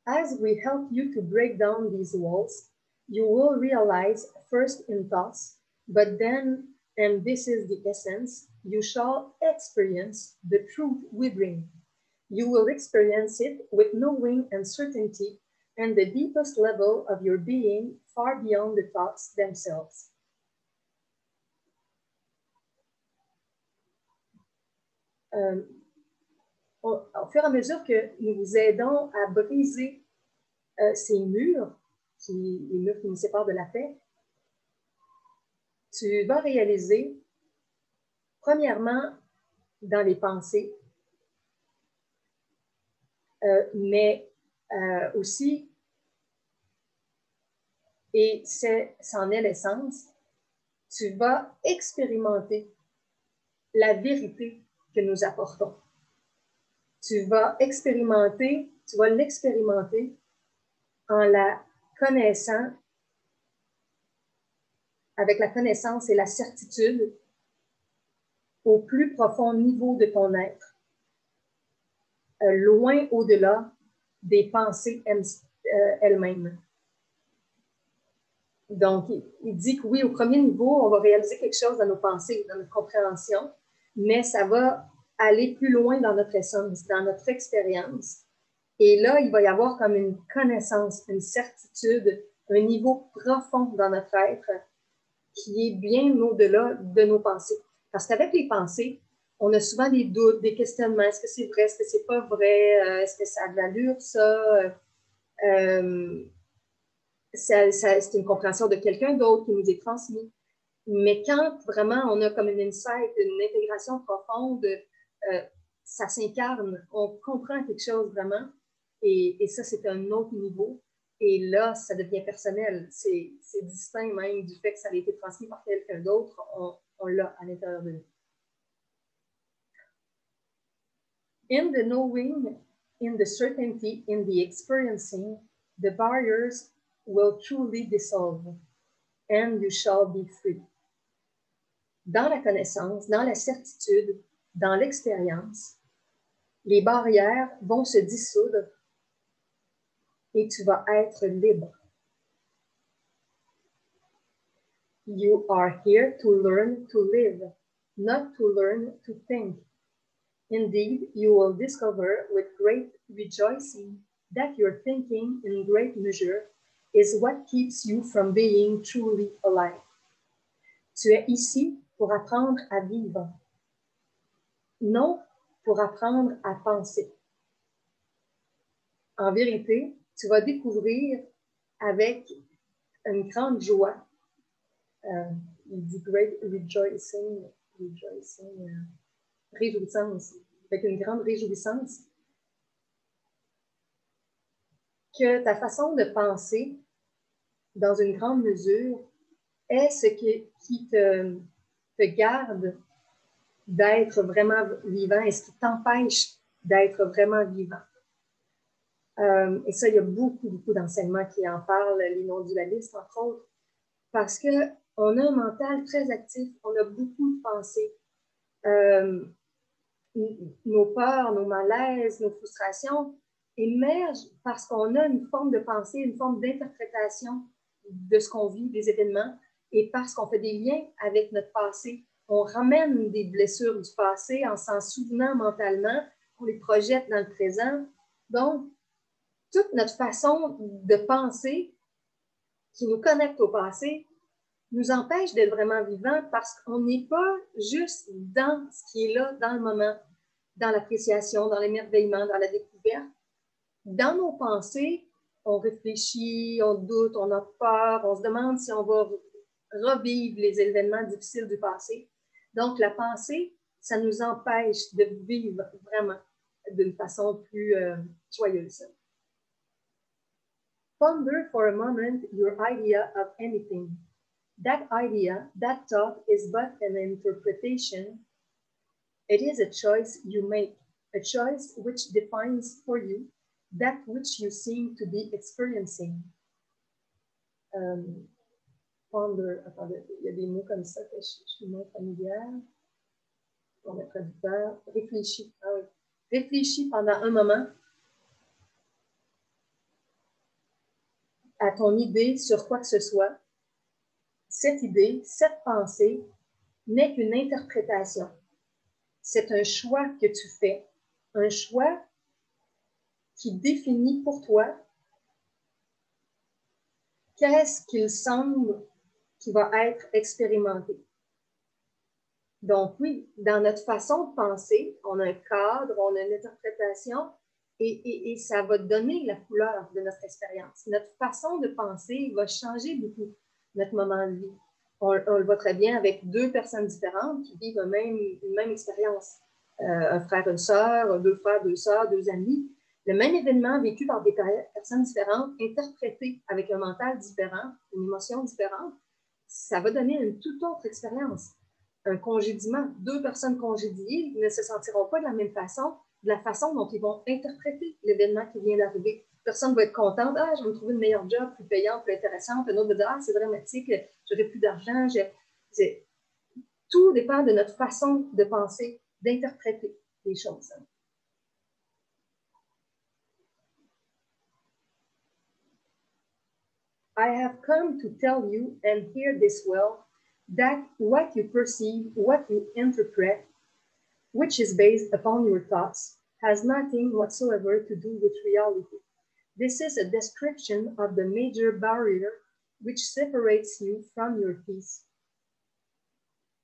As we help you to break down these walls, you will realize first in thoughts, but then, and this is the essence, you shall experience the truth we bring. You will experience it with knowing and certainty and the deepest level of your being, far beyond the thoughts themselves. Au fur et à mesure que nous vous aidons à briser ces murs, les murs qui nous séparent de la paix, tu vas réaliser, premièrement, dans les pensées, mais aussi, et c'en est l'essence, tu vas expérimenter la vérité que nous apportons. Tu vas l'expérimenter en la connaissant, avec la connaissance et la certitude au plus profond niveau de ton être, loin au-delà des pensées elles-mêmes. Donc, il dit que oui, au premier niveau, on va réaliser quelque chose dans nos pensées, dans notre compréhension, mais ça va aller plus loin dans notre essence, dans notre expérience. Et là, il va y avoir comme une connaissance, une certitude, un niveau profond dans notre être qui est bien au-delà de nos pensées. Parce qu'avec les pensées, on a souvent des doutes, des questionnements. Est-ce que c'est vrai? Est-ce que c'est pas vrai? Est-ce que ça a de l'allure, ça? C'est une compréhension de quelqu'un d'autre qui nous est transmis. Mais quand vraiment on a comme une insight, une intégration profonde, ça s'incarne, on comprend quelque chose vraiment, et ça, c'est un autre niveau. Et là, ça devient personnel. C'est distinct même du fait que ça a été transmis par quelqu'un d'autre. On l'a à l'intérieur de nous. In the knowing, in the certainty, in the experiencing, the barriers will truly dissolve, and you shall be free. Dans la connaissance, dans la certitude, dans l'expérience, les barrières vont se dissoudre et tu vas être libre. You are here to learn to live, not to learn to think. Indeed, you will discover with great rejoicing that your thinking in great measure is what keeps you from being truly alive. Tu es ici pour apprendre à vivre, non pour apprendre à penser. En vérité, tu vas découvrir avec une grande joie, il dit great rejoicing, réjouissance, avec une grande réjouissance, que ta façon de penser, dans une grande mesure, est ce qui te garde d'être vraiment vivant et ce qui t'empêche d'être vraiment vivant. Et ça, il y a beaucoup d'enseignements qui en parlent, les non-dualistes, entre autres, parce qu'on a un mental très actif, on a beaucoup de pensées. Nos peurs, nos malaises, nos frustrations émergent parce qu'on a une forme de pensée, une forme d'interprétation de ce qu'on vit, des événements, et parce qu'on fait des liens avec notre passé. On ramène des blessures du passé en s'en souvenant mentalement, on les projette dans le présent. Donc, toute notre façon de penser qui nous connecte au passé nous empêche d'être vraiment vivants parce qu'on n'est pas juste dans ce qui est là, dans le moment, dans l'appréciation, dans l'émerveillement, dans la découverte. Dans nos pensées, on réfléchit, on doute, on a peur, on se demande si on va revivre les événements difficiles du passé. Donc, la pensée, ça nous empêche de vivre vraiment d'une façon plus joyeuse. Ponder for a moment your idea of anything. That idea, that thought is but an interpretation. It is a choice you make, a choice which defines for you that which you seem to be experiencing. Ponder, attendez, il y a des mots comme ça que je suis moins familière. Pour le traducteur, réfléchis. Ah oui. Réfléchis pendant un moment à ton idée sur quoi que ce soit. Cette idée, cette pensée n'est qu'une interprétation. C'est un choix que tu fais, un choix qui définit pour toi qu'est-ce qu'il semble qui va être expérimenté. Donc oui, dans notre façon de penser, on a un cadre, on a une interprétation et ça va donner la couleur de notre expérience. Notre façon de penser va changer beaucoup notre moment de vie. On le voit très bien avec deux personnes différentes qui vivent une même expérience. Un frère, une sœur, deux frères, deux sœurs, deux amis. Le même événement vécu par des personnes différentes, interprété avec un mental différent, une émotion différente, ça va donner une toute autre expérience. Un congédiement, deux personnes congédiées ne se sentiront pas de la façon dont ils vont interpréter l'événement qui vient d'arriver. Personne va être contente, ah, je vais me trouver une meilleure job, plus payante, plus intéressante. Un autre va dire, ah, c'est dramatique, j'aurai plus d'argent. Tout dépend de notre façon de penser, d'interpréter les choses. I have come to tell you, and hear this well, that what you perceive, what you interpret, which is based upon your thoughts, has nothing whatsoever to do with reality. This is a description of the major barrier which separates you from your peace.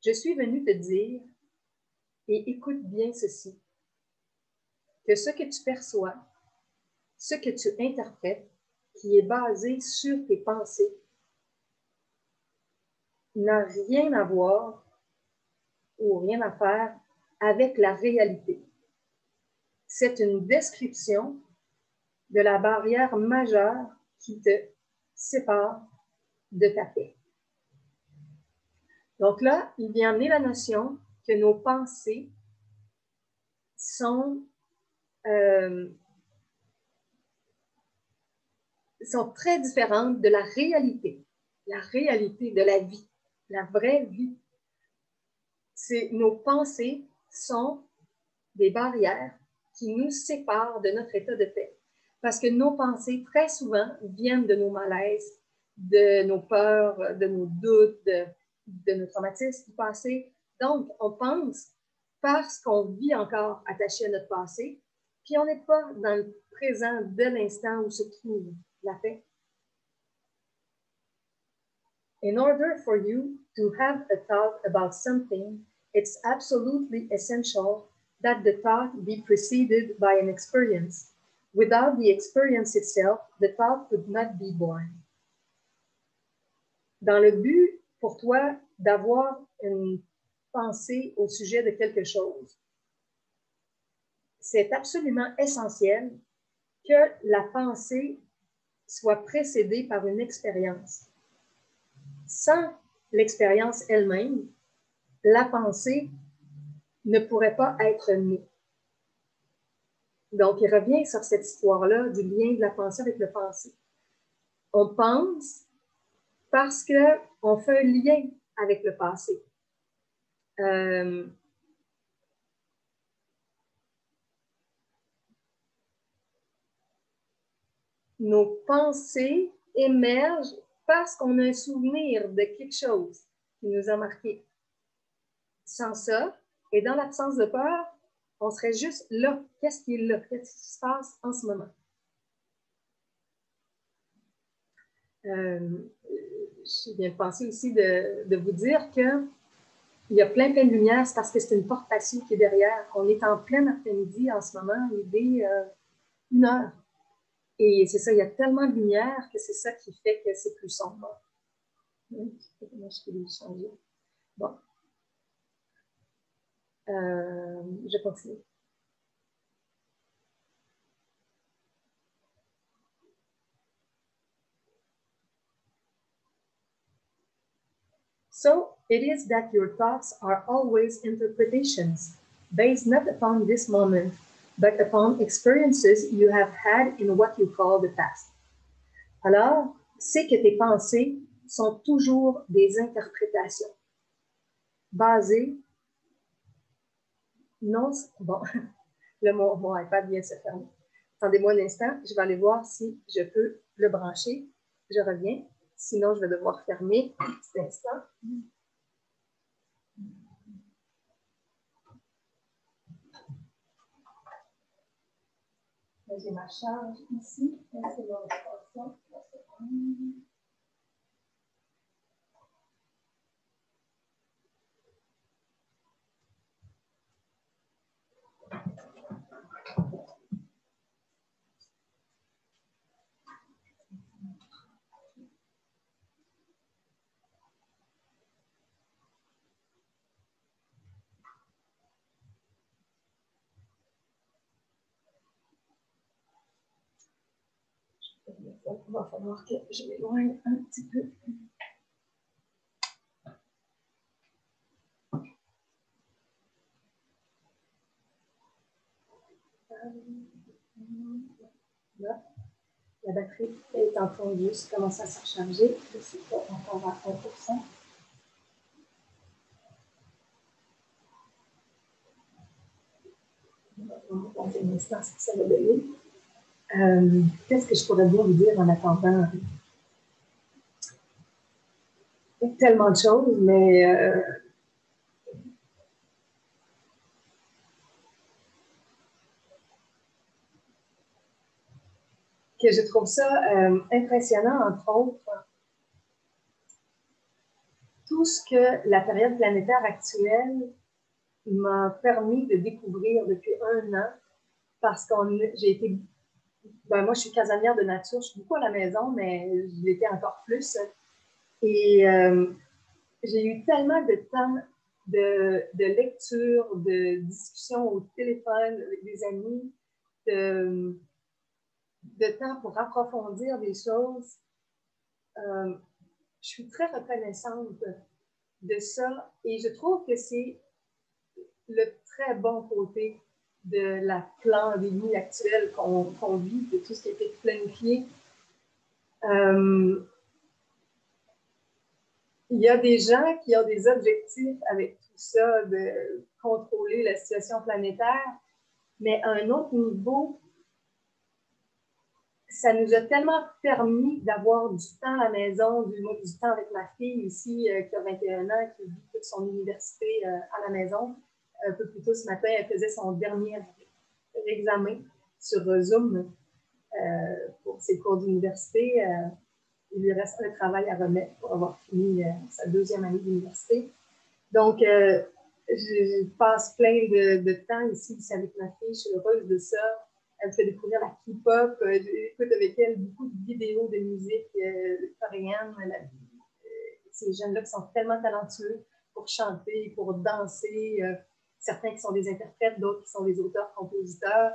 Je suis venu te dire, et écoute bien ceci, que ce que tu perçois, ce que tu interprètes, qui est basé sur tes pensées, n'a rien à voir ou rien à faire avec la réalité. C'est une description de la barrière majeure qui te sépare de ta paix. Donc là, il vient amener la notion que nos pensées sont très différentes de la réalité de la vie, la vraie vie. Nos pensées sont des barrières qui nous séparent de notre état de paix. Parce que nos pensées, très souvent, viennent de nos malaises, de nos peurs, de nos doutes, de nos traumatismes du passé. Donc, on pense parce qu'on vit encore attaché à notre passé, puis on n'est pas dans le présent de l'instant où se trouve la paix. In order for you to have a thought about something, it's absolutely essential that the thought be preceded by an experience. Without the experience itself, the thought could not be born. Dans le but pour toi d'avoir une pensée au sujet de quelque chose, c'est absolument essentiel que la pensée soit précédée par une expérience. Sans l'expérience elle-même, la pensée ne pourrait pas être née. Donc, il revient sur cette histoire-là du lien de la pensée avec le passé. On pense parce qu'on fait un lien avec le passé. Nos pensées émergent parce qu'on a un souvenir de quelque chose qui nous a marqué. Sans ça, et dans l'absence de peur, on serait juste là. Qu'est-ce qui est là? Qu'est-ce qui se passe en ce moment? Je viens de penser aussi de vous dire qu'il y a plein de lumière, c'est parce que c'est une porte passive qui est derrière. On est en plein après-midi en ce moment, il est 1h. Et c'est ça, il y a tellement de lumière que c'est ça qui fait que c'est plus sombre. Comment je peux les changer? Bon. Je continue. So it is that your thoughts are always interpretations, based not upon this moment, but upon experiences you have had in what you call the past. Alors, c'est que tes pensées sont toujours des interprétations basées, non, bon, mon iPad vient de se fermer. Attendez-moi un instant, je vais aller voir si je peux le brancher. Je reviens, sinon je vais devoir fermer cet instant. J'ai ma charge ici. C'est mon extension. Il va falloir que je m'éloigne un petit peu. Là, la batterie est en train de juste commencer à se recharger. Je ne suis pas encore à 1%. Dans un instant, ce que ça va donner. Qu'est-ce que je pourrais bien vous dire en attendant? Tellement de choses, mais que je trouve ça impressionnant, entre autres, tout ce que la période planétaire actuelle m'a permis de découvrir depuis 1 an, parce que j'ai été, moi je suis casanière de nature, je suis beaucoup à la maison, mais je l'étais encore plus, et j'ai eu tellement de temps de lecture, de discussion au téléphone avec des amis, de temps pour approfondir des choses. Je suis très reconnaissante de ça et je trouve que c'est le très bon côté de la pandémie actuelle qu'on vit, de tout ce qui a été planifié. Il y a des gens qui ont des objectifs avec tout ça, de contrôler la situation planétaire, mais à un autre niveau, ça nous a tellement permis d'avoir du temps à la maison, du temps avec ma fille ici, qui a 21 ans, qui vit toute son université à la maison. Un peu plus tôt ce matin, elle faisait son dernier examen sur Zoom pour ses cours d'université. Il lui reste un travail à remettre pour avoir fini sa 2e année d'université. Donc, je passe plein de temps ici avec ma fille. Je suis heureuse de ça. Elle me fait découvrir la K-pop. J'écoute avec elle beaucoup de vidéos de musique coréenne. Ces jeunes-là qui sont tellement talentueux pour chanter, pour danser. Certains qui sont des interprètes, d'autres qui sont des auteurs-compositeurs.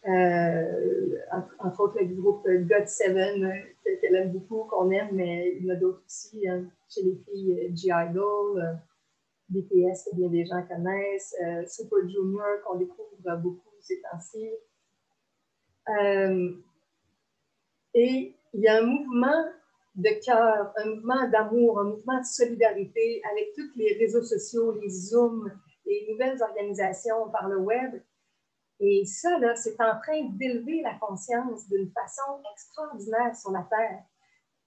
Entre autres, le groupe GOT7, qu'elle aime beaucoup, qu'on aime, mais il y en a d'autres aussi. Chez les filles, G-Idol, BTS, que bien des gens connaissent, Super Junior, qu'on découvre beaucoup ces temps-ci. Et il y a un mouvement de cœur, un mouvement d'amour, un mouvement de solidarité avec tous les réseaux sociaux, les Zooms, les nouvelles organisations par le web. Et ça, là, c'est en train d'élever la conscience d'une façon extraordinaire sur la Terre.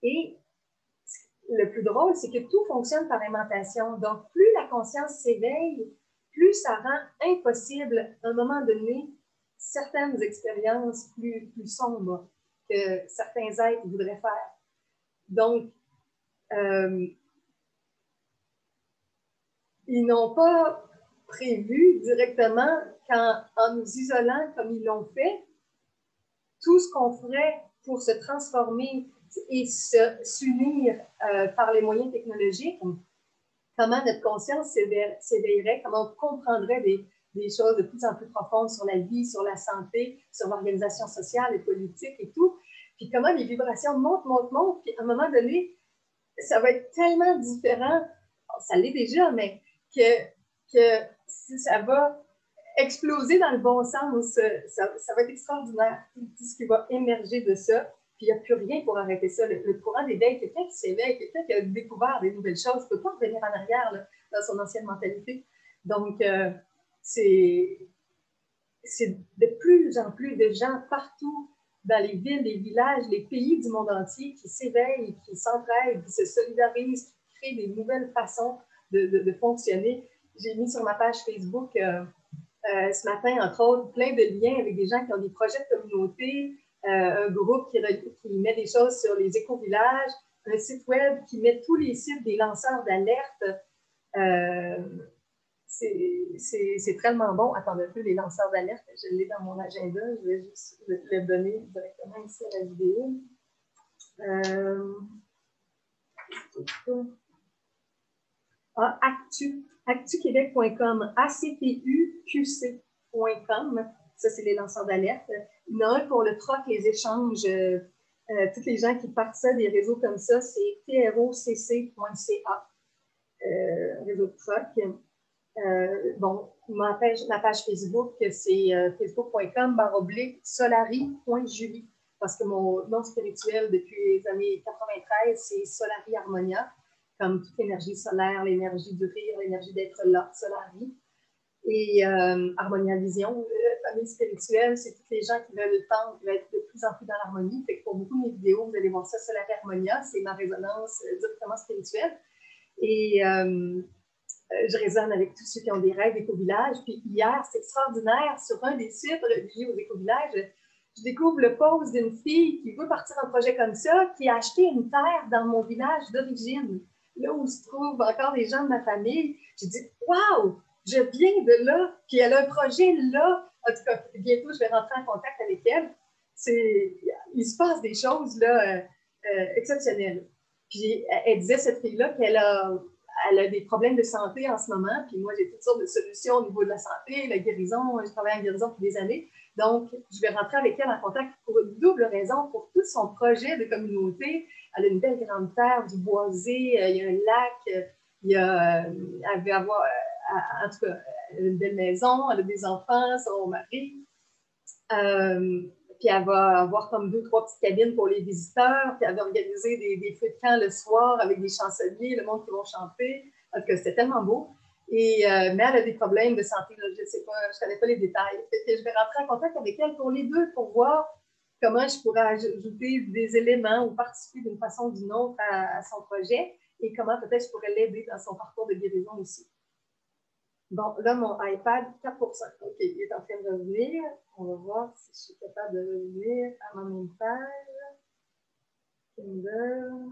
Et le plus drôle, c'est que tout fonctionne par aimantation. Donc, plus la conscience s'éveille, plus ça rend impossible, à un moment donné, certaines expériences plus sombres que certains êtres voudraient faire. Donc, ils n'ont pas prévu directement qu'en nous isolant comme ils l'ont fait, tout ce qu'on ferait pour se transformer et s'unir par les moyens technologiques, comment notre conscience s'éveillerait, comment on comprendrait des choses de plus en plus profondes sur la vie, sur la santé, sur l'organisation sociale et politique et tout, puis comment les vibrations montent, puis à un moment donné, ça va être tellement différent, ça l'est déjà, mais que ça va exploser dans le bon sens, ça va être extraordinaire, tout ce qui va émerger de ça. Puis il n'y a plus rien pour arrêter ça. Le courant d'éveil, quelqu'un qui s'éveille, quelqu'un qui a découvert des nouvelles choses, ne peut pas revenir en arrière là, dans son ancienne mentalité. Donc, c'est de plus en plus de gens partout, dans les villes, les villages, les pays du monde entier, qui s'éveillent, qui s'entraident, qui se solidarisent, qui créent des nouvelles façons de fonctionner. J'ai mis sur ma page Facebook ce matin, entre autres, plein de liens avec des gens qui ont des projets de communauté, un groupe qui met des choses sur les éco-villages, un site web qui met tous les sites des lanceurs d'alerte. C'est tellement bon. Attendez un peu, les lanceurs d'alerte, je l'ai dans mon agenda, je vais juste le donner directement ici à la vidéo. Actuquebec.com, actuqc.com, ça c'est les lanceurs d'alerte. Il y en a un pour le troc, les échanges, tous les gens qui partent ça, des réseaux comme ça, c'est trocc.ca, réseau de troc. Bon, ma page Facebook, c'est facebook.com/solari.julie, parce que mon nom spirituel depuis les années 93, c'est Solari Harmonia, comme toute l'énergie solaire, l'énergie du rire, l'énergie d'être là, Solari. Et Harmonia Vision, famille spirituelle, c'est tous les gens qui veulent tendre, qui veulent être de plus en plus dans l'harmonie. Fait que pour beaucoup de mes vidéos, vous allez voir ça, Solari Harmonia, c'est ma résonance directement spirituelle. Et je résonne avec tous ceux qui ont des rêves d'éco-village. Puis hier, c'est extraordinaire, sur un des sites reliés aux éco-villages, je découvre le post d'une fille qui veut partir un projet comme ça, qui a acheté une terre dans mon village d'origine, là où se trouvent encore des gens de ma famille. J'ai dit, waouh, je viens de là, puis elle a un projet là. En tout cas, bientôt, je vais rentrer en contact avec elle. Il se passe des choses là, exceptionnelles. Puis elle disait, cette fille-là, qu'elle a des problèmes de santé en ce moment, puis moi, j'ai toutes sortes de solutions au niveau de la santé, la guérison, je travaille en guérison depuis des années, donc je vais rentrer avec elle en contact pour une double raison, pour tout son projet de communauté. Elle a une belle grande terre, du boisé, il y a un lac, elle veut avoir, en tout cas, elle a une belle maison, elle a des enfants, son mari, puis elle va avoir comme 2-3 petites cabines pour les visiteurs, puis elle va organiser des feux de camp le soir avec des chansonniers, le monde qui vont chanter. En tout cas, c'était tellement beau. Mais elle a des problèmes de santé, là, je ne sais pas, je ne connais pas les détails. Fait que je vais rentrer en contact avec elle pour les deux, pour voir comment je pourrais ajouter des éléments ou participer d'une façon ou d'une autre à son projet et comment peut-être je pourrais l'aider dans son parcours de guérison aussi. Bon, là, mon iPad, 4%. OK, il est en train de revenir. On va voir si je suis capable de revenir à ma même page. Kindle.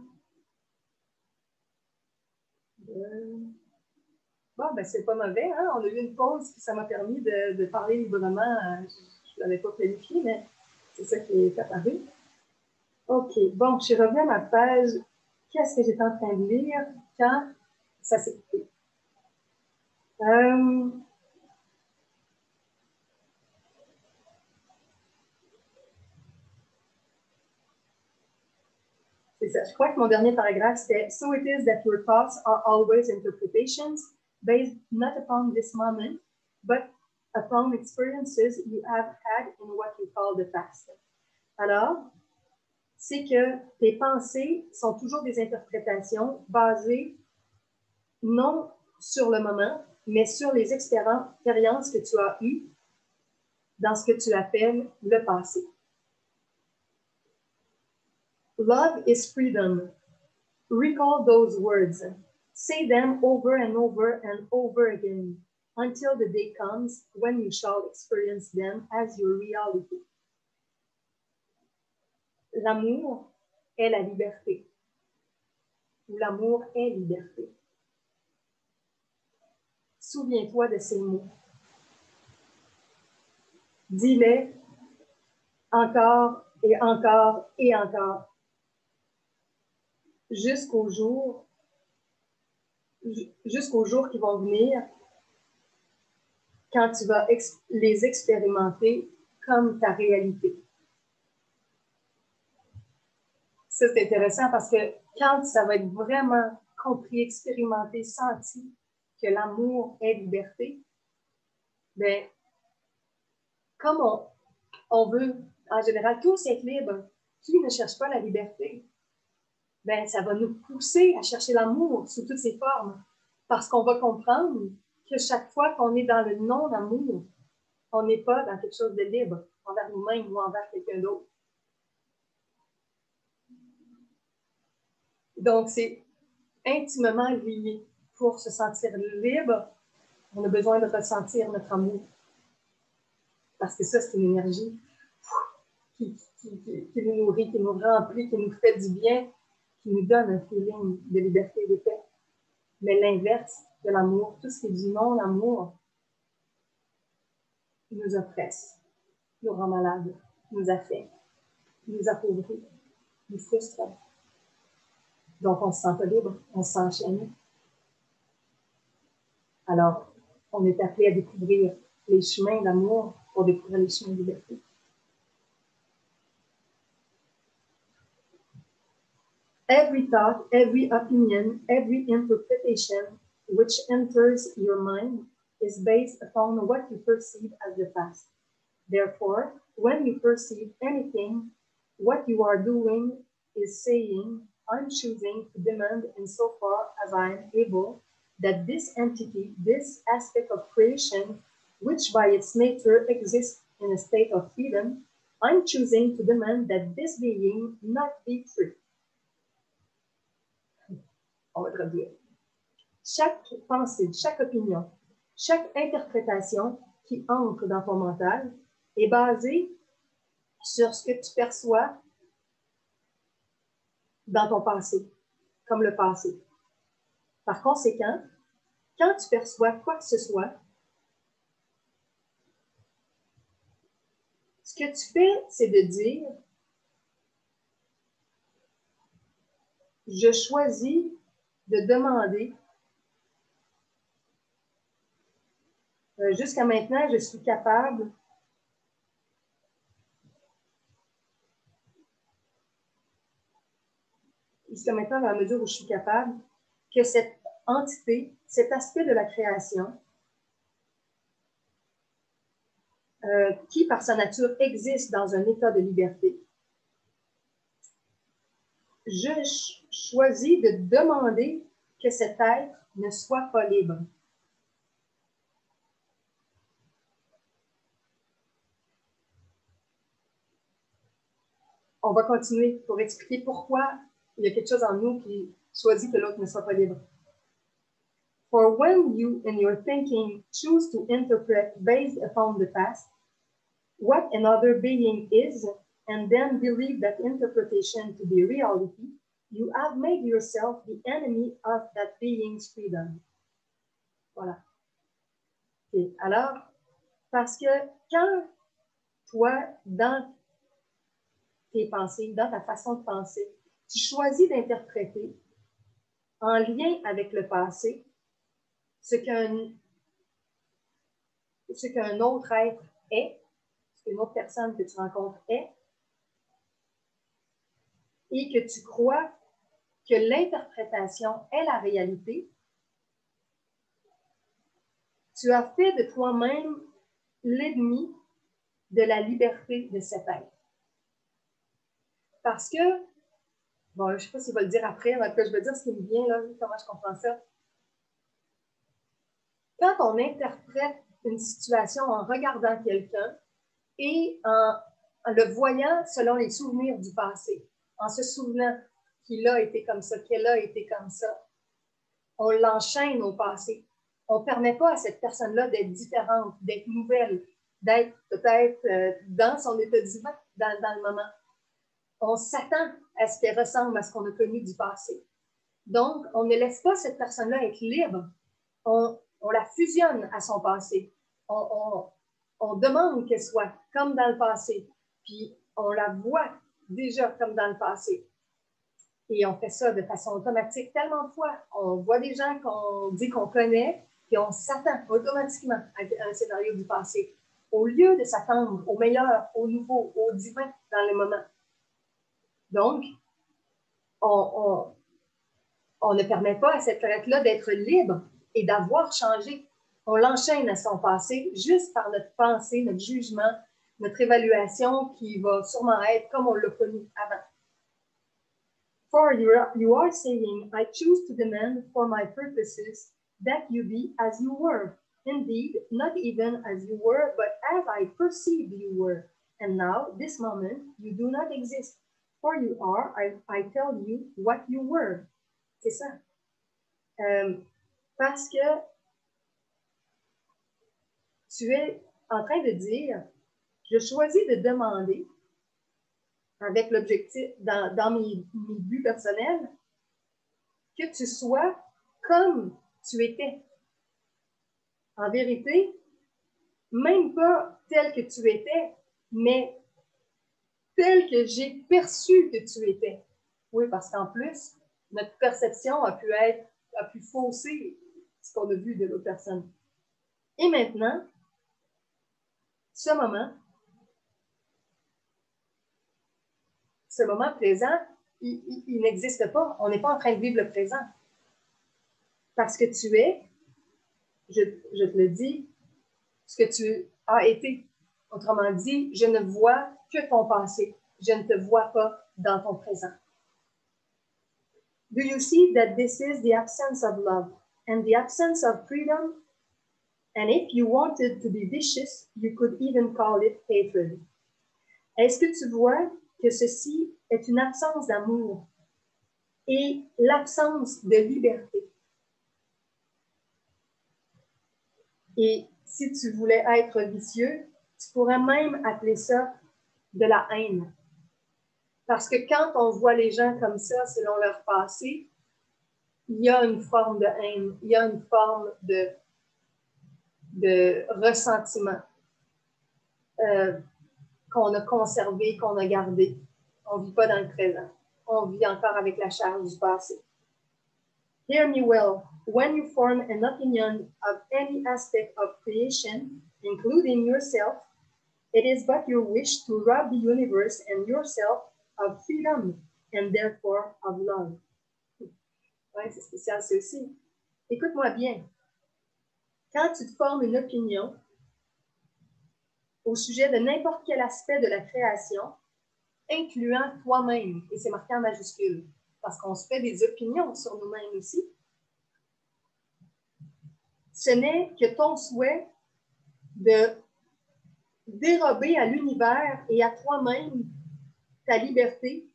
Bon, ben c'est pas mauvais, hein? On a eu une pause, puis ça m'a permis de parler librement. Je ne l'avais pas planifié, mais c'est ça qui est apparu. OK, bon, je suis revenue à ma page. Qu'est-ce que j'étais en train de lire quand ça s'est coupé? C'est ça. Je crois que mon dernier paragraphe, c'était « So it is that your thoughts are always interpretations based not upon this moment, but upon experiences you have had in what you call the past. » Alors, c'est que tes pensées sont toujours des interprétations basées non sur le moment, mais sur les expériences que tu as eues dans ce que tu appelles le passé. Love is freedom. Recall those words. Say them over and over and over again until the day comes when you shall experience them as your reality. L'amour est la liberté. L'amour est liberté. Souviens-toi de ces mots. Dis-les encore et encore et encore. Jusqu'au jour qui vont venir quand tu vas les expérimenter comme ta réalité. Ça, c'est intéressant parce que quand ça va être vraiment compris, expérimenté, senti que l'amour est liberté, bien, comme on veut, en général, tous être libres, qui ne cherche pas la liberté? Ben, ça va nous pousser à chercher l'amour sous toutes ses formes, parce qu'on va comprendre que chaque fois qu'on est dans le non-amour, on n'est pas dans quelque chose de libre envers nous-mêmes ou envers quelqu'un d'autre. Donc, c'est intimement lié. Pour se sentir libre, on a besoin de ressentir notre amour. Parce que ça, c'est une énergie qui nous nourrit, qui nous remplit, qui nous fait du bien, qui nous donne un feeling de liberté et de paix. Mais l'inverse de l'amour, tout ce qui est du non-amour, nous oppresse, nous rend malades, nous affecte, nous appauvrit, nous frustre. Donc, on ne se sent pas libre, on se sent enchaîné. Alors, on est appelé à découvrir les chemins d'amour pour découvrir les chemins de liberté. Every thought, every opinion, every interpretation which enters your mind is based upon what you perceive as the past. Therefore, when you perceive anything, what you are doing is saying, I'm choosing to demand insofar as I am able that this entity, this aspect of creation, which by its nature exists in a state of freedom, I'm choosing to demand that this being not be free. On va traduire. Chaque pensée, chaque opinion, chaque interprétation qui entre dans ton mental est basée sur ce que tu perçois dans ton passé, comme le passé. Par conséquent, quand tu perçois quoi que ce soit, ce que tu fais, c'est de dire « Je choisis de demander. Jusqu'à maintenant, je suis capable jusqu'à maintenant, dans la mesure où je suis capable, que cette entité, cet aspect de la création, qui, par sa nature, existe dans un état de liberté, je choisis de demander que cet être ne soit pas libre. » On va continuer pour expliquer pourquoi il y a quelque chose en nous qui choisit que l'autre ne soit pas libre. For when you, in your thinking, choose to interpret based upon the past, what another being is, and then believe that interpretation to be reality, you have made yourself the enemy of that being's freedom. Voilà. Okay. Alors, parce que quand toi, dans tes pensées, dans ta façon de penser, tu choisis d'interpréter en lien avec le passé ce qu'un autre être est, ce qu'une autre personne que tu rencontres est, et que tu crois que l'interprétation est la réalité, tu as fait de toi-même l'ennemi de la liberté de cet être. Parce que, bon, je ne sais pas s'il va le dire après, mais je vais dire ce qui me vient, là, comment je comprends ça. Quand on interprète une situation en regardant quelqu'un et en le voyant selon les souvenirs du passé, en se souvenant qu'il a été comme ça, qu'elle a été comme ça, on l'enchaîne au passé. On ne permet pas à cette personne-là d'être différente, d'être nouvelle, d'être peut-être dans son état divin dans le moment. On s'attend à ce qu'elle ressemble à ce qu'on a connu du passé. Donc, on ne laisse pas cette personne-là être libre. On la fusionne à son passé. On demande qu'elle soit comme dans le passé. Puis, on la voit déjà comme dans le passé. Et on fait ça de façon automatique tellement de fois. On voit des gens qu'on dit qu'on connaît, puis on s'attend automatiquement à un scénario du passé, au lieu de s'attendre au meilleur, au nouveau, au divin dans le moment. Donc, on ne permet pas à cette être-là d'être libre et d'avoir changé. On l'enchaîne à son passé juste par notre pensée, notre jugement, notre évaluation qui va sûrement être comme on l'a connu avant. For you are saying, I choose to demand for my purposes that you be as you were. Indeed, not even as you were, but as I perceived you were. And now, this moment, you do not exist. For you are, I tell you what you were. C'est ça. Parce que tu es en train de dire, je choisis de demander, avec l'objectif, dans mes buts personnels, que tu sois comme tu étais. En vérité, même pas tel que tu étais, mais tel que j'ai perçu que tu étais. Oui, parce qu'en plus, notre perception a pu fausser ce qu'on a vu de l'autre personne. Et maintenant, ce moment présent, il n'existe pas. On n'est pas en train de vivre le présent. Parce que tu es, je te le dis, ce que tu as été. Autrement dit, je ne vois que ton passé. Je ne te vois pas dans ton présent. Do you see that this is the absence of love and the absence of freedom? And if you wanted to be vicious, you could even call it hatred. Est-ce que tu vois que ceci est une absence d'amour et l'absence de liberté? Et si tu voulais être vicieux, tu pourrais même appeler ça de la haine. Parce que quand on voit les gens comme ça, selon leur passé, il y a une forme de haine, il y a une forme de ressentiment qu'on a conservé, qu'on a gardé. On ne vit pas dans le présent. On vit encore avec la charge du passé. Hear me well. When you form an opinion of any aspect of creation, including yourself, it is but your wish to rob the universe and yourself of freedom and therefore of love. Oui, c'est spécial, c'est aussi. Écoute-moi bien. Quand tu te formes une opinion au sujet de n'importe quel aspect de la création, incluant toi-même, et c'est marqué en majuscule, parce qu'on se fait des opinions sur nous-mêmes aussi, ce n'est que ton souhait de dérober à l'univers et à toi-même ta liberté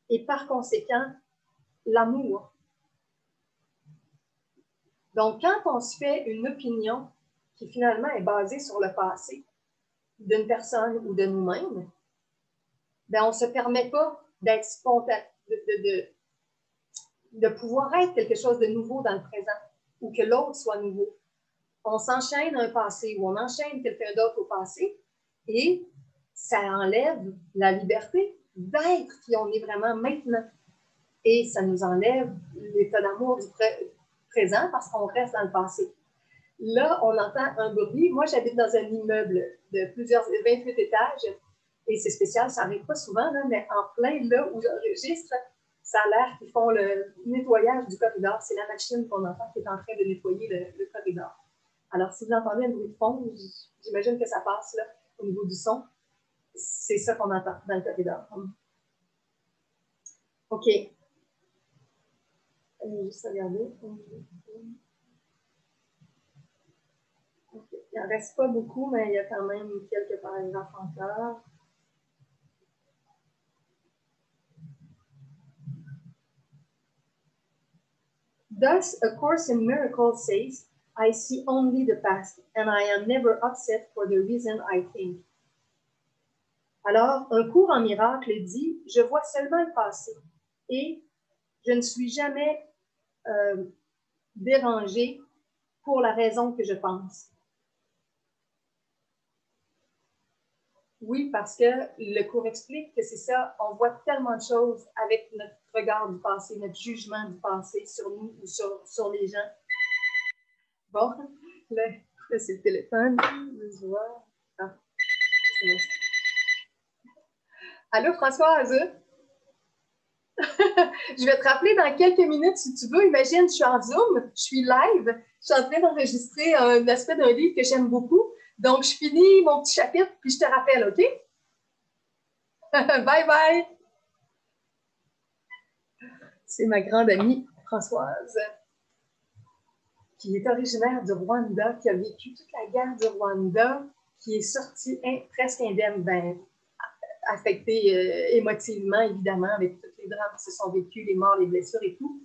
et par conséquent l'amour. Donc, quand on se fait une opinion qui finalement est basée sur le passé d'une personne ou de nous-mêmes, ben on ne se permet pas d'être spontané, de pouvoir être quelque chose de nouveau dans le présent ou que l'autre soit nouveau. On s'enchaîne un passé ou on enchaîne quelqu'un d'autre au passé et ça enlève la liberté d'être qui on est vraiment maintenant. Et ça nous enlève l'état d'amour du présent parce qu'on reste dans le passé. Là, on entend un bruit. Moi, j'habite dans un immeuble de 28 étages et c'est spécial, ça n'arrive pas souvent, là, mais en plein là où j'enregistre, ça a l'air qu'ils font le nettoyage du corridor. C'est la machine qu'on entend qui est en train de nettoyer le corridor. Alors, si vous entendez un bruit de fond, j'imagine que ça passe là, au niveau du son. C'est ça qu'on entend dans le corridor. OK. Je vais juste regarder. Okay. Il n'en reste pas beaucoup, mais il y a quand même quelques paragraphes encore. Thus, A Course in Miracles says, I see only the past, and I am never upset for the reason I think. Alors, un cours en miracle dit, je vois seulement le passé, et je ne suis jamais dérangée pour la raison que je pense. Oui, parce que le cours explique que c'est ça, on voit tellement de choses avec notre regard du passé, notre jugement du passé sur nous ou sur les gens. Bon, là c'est le téléphone. Je vois. Ah, c'est bon. Allô, Françoise? Je vais te rappeler dans quelques minutes si tu veux. Imagine, je suis en Zoom, je suis live, je suis en train d'enregistrer un aspect d'un livre que j'aime beaucoup. Donc, je finis mon petit chapitre, puis je te rappelle, OK? Bye bye! C'est ma grande amie Françoise, qui est originaire du Rwanda, qui a vécu toute la guerre du Rwanda, qui est sortie presque indemne, affectée émotivement, évidemment, avec tous les drames qui se sont vécus, les morts, les blessures et tout.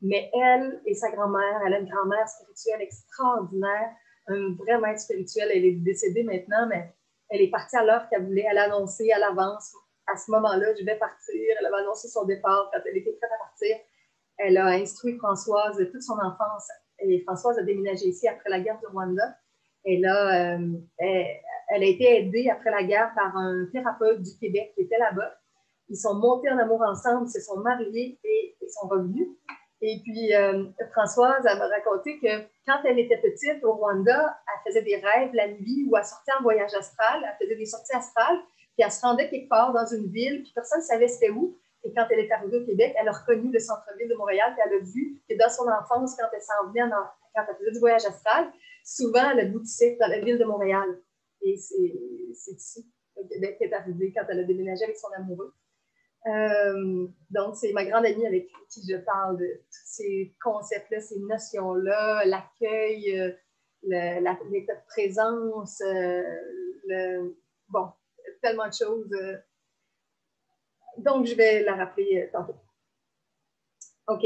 Mais elle et sa grand-mère, elle a une grand-mère spirituelle extraordinaire, un vrai maître spirituel. Elle est décédée maintenant, mais Elle est partie à l'heure qu'elle voulait. Elle a annoncé à l'avance, à ce moment-là, je vais partir. Elle avait annoncé son départ quand elle était prête à partir. Elle a instruit Françoise toute son enfance. Et Françoise a déménagé ici après la guerre du Rwanda. Elle a été aidée après la guerre par un thérapeute du Québec qui était là-bas. Ils sont montés en amour ensemble, ils se sont mariés et ils sont revenus. Et puis, Françoise, elle m'a raconté que quand elle était petite au Rwanda, elle faisait des rêves la nuit ou elle sortait en voyage astral, elle faisait des sorties astrales, puis elle se rendait quelque part dans une ville, puis personne ne savait c'était où. Et quand elle est arrivée au Québec, elle a reconnu le centre-ville de Montréal, puis elle a vu que dans son enfance, quand elle s'en venait, quand elle faisait du voyage astral, souvent, elle aboutissait dans la ville de Montréal. Et c'est ici, au Québec, qu'elle est arrivée quand elle a déménagé avec son amoureux. Donc, c'est ma grande amie avec qui je parle de tous ces concepts-là, ces notions-là, l'accueil, l'état de présence, bon, tellement de choses. Donc, je vais la rappeler tantôt. OK.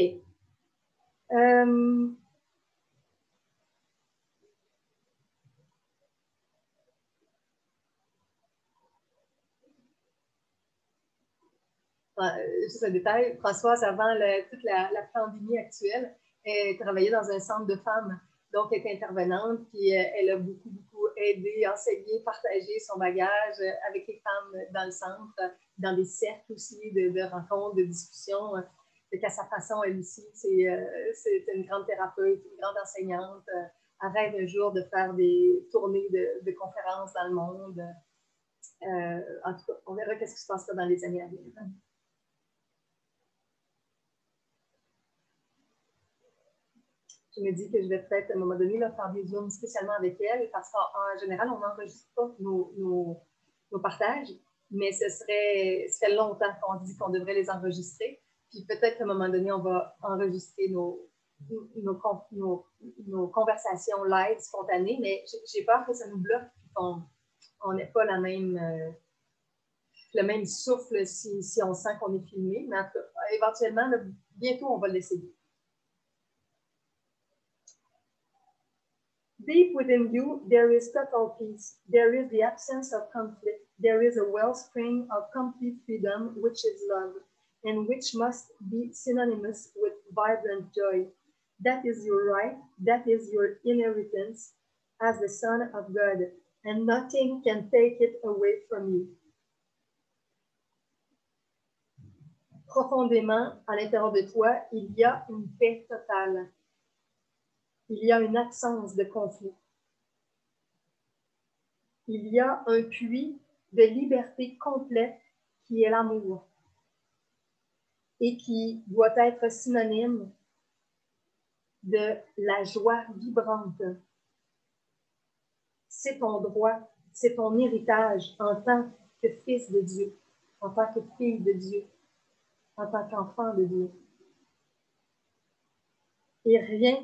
Juste un détail, Françoise, avant toute la pandémie actuelle, elle travaillait dans un centre de femmes. Donc, elle est intervenante, puis elle a beaucoup, beaucoup aidé, enseigné, partagé son bagage avec les femmes dans le centre, dans des cercles aussi de rencontres, de discussions. Fait qu'à sa façon, elle aussi, c'est une grande thérapeute, une grande enseignante. Elle rêve un jour de faire des tournées de conférences dans le monde. En tout cas, on verra qu'est-ce qui se passera dans les années à venir. Je me dis que je vais peut-être, à un moment donné, là, faire des zooms spécialement avec elle, parce qu'en général, on n'enregistre pas nos partages, mais ça fait longtemps qu'on dit qu'on devrait les enregistrer. Puis peut-être qu'à un moment donné, on va enregistrer nos conversations live spontanées, mais j'ai peur que ça nous bloque et qu'on n'ait pas le même souffle si on sent qu'on est filmé. Mais éventuellement, là, bientôt, on va l'essayer. Deep within you, there is total peace. There is the absence of conflict. There is a wellspring of complete freedom, which is love, and which must be synonymous with vibrant joy. That is your right. That is your inheritance as the Son of God, and nothing can take it away from you. Profondément, à l'intérieur de toi, il y a une paix totale. Il y a une absence de conflit. Il y a un puits de liberté complète qui est l'amour et qui doit être synonyme de la joie vibrante. C'est ton droit, c'est ton héritage en tant que fils de Dieu, en tant que fille de Dieu, en tant qu'enfant de Dieu. Et rien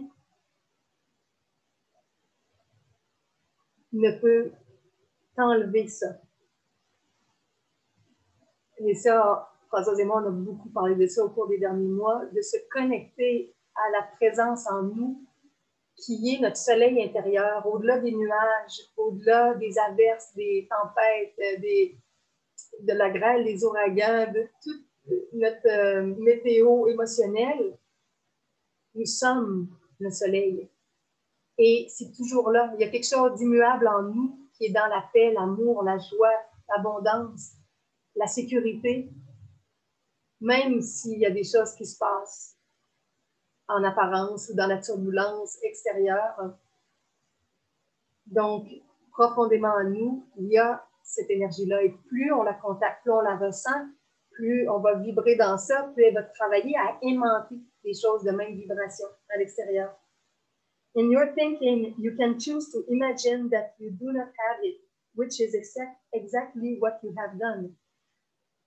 ne peut t'enlever ça. Et ça, Françoise et moi, on a beaucoup parlé de ça au cours des derniers mois, de se connecter à la présence en nous qui est notre soleil intérieur, au-delà des nuages, au-delà des averses, des tempêtes, de la grêle, des ouragans, de toute notre météo émotionnelle. Nous sommes le soleil. Et c'est toujours là. Il y a quelque chose d'immuable en nous qui est dans la paix, l'amour, la joie, l'abondance, la sécurité, même s'il y a des choses qui se passent en apparence ou dans la turbulence extérieure. Donc, profondément en nous, il y a cette énergie-là. Et plus on la contacte, plus on la ressent, plus on va vibrer dans ça, plus elle va travailler à aimanter des choses de même vibration à l'extérieur. In your thinking, you can choose to imagine that you do not have it, which is exactly what you have done.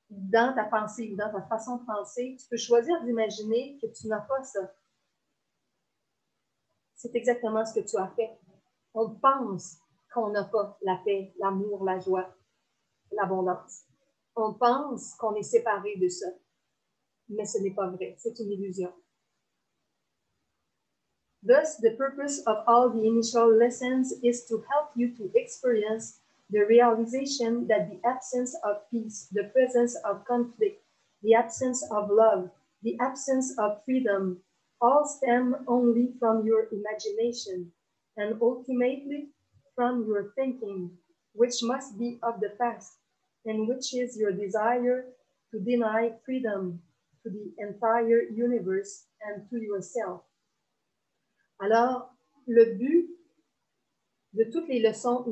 Dans ta pensée, dans ta façon de penser, tu peux choisir d'imaginer que tu n'as pas ça. C'est exactement ce que tu as fait. On pense qu'on n'a pas la paix, l'amour, la joie, l'abondance. On pense qu'on est séparé de ça. Mais ce n'est pas vrai. C'est une illusion. Thus, the purpose of all the initial lessons is to help you to experience the realization that the absence of peace, the presence of conflict, the absence of love, the absence of freedom, all stem only from your imagination and ultimately from your thinking, which must be of the past, and which is your desire to deny freedom to the entire universe and to yourself. Alors, le but de toutes les leçons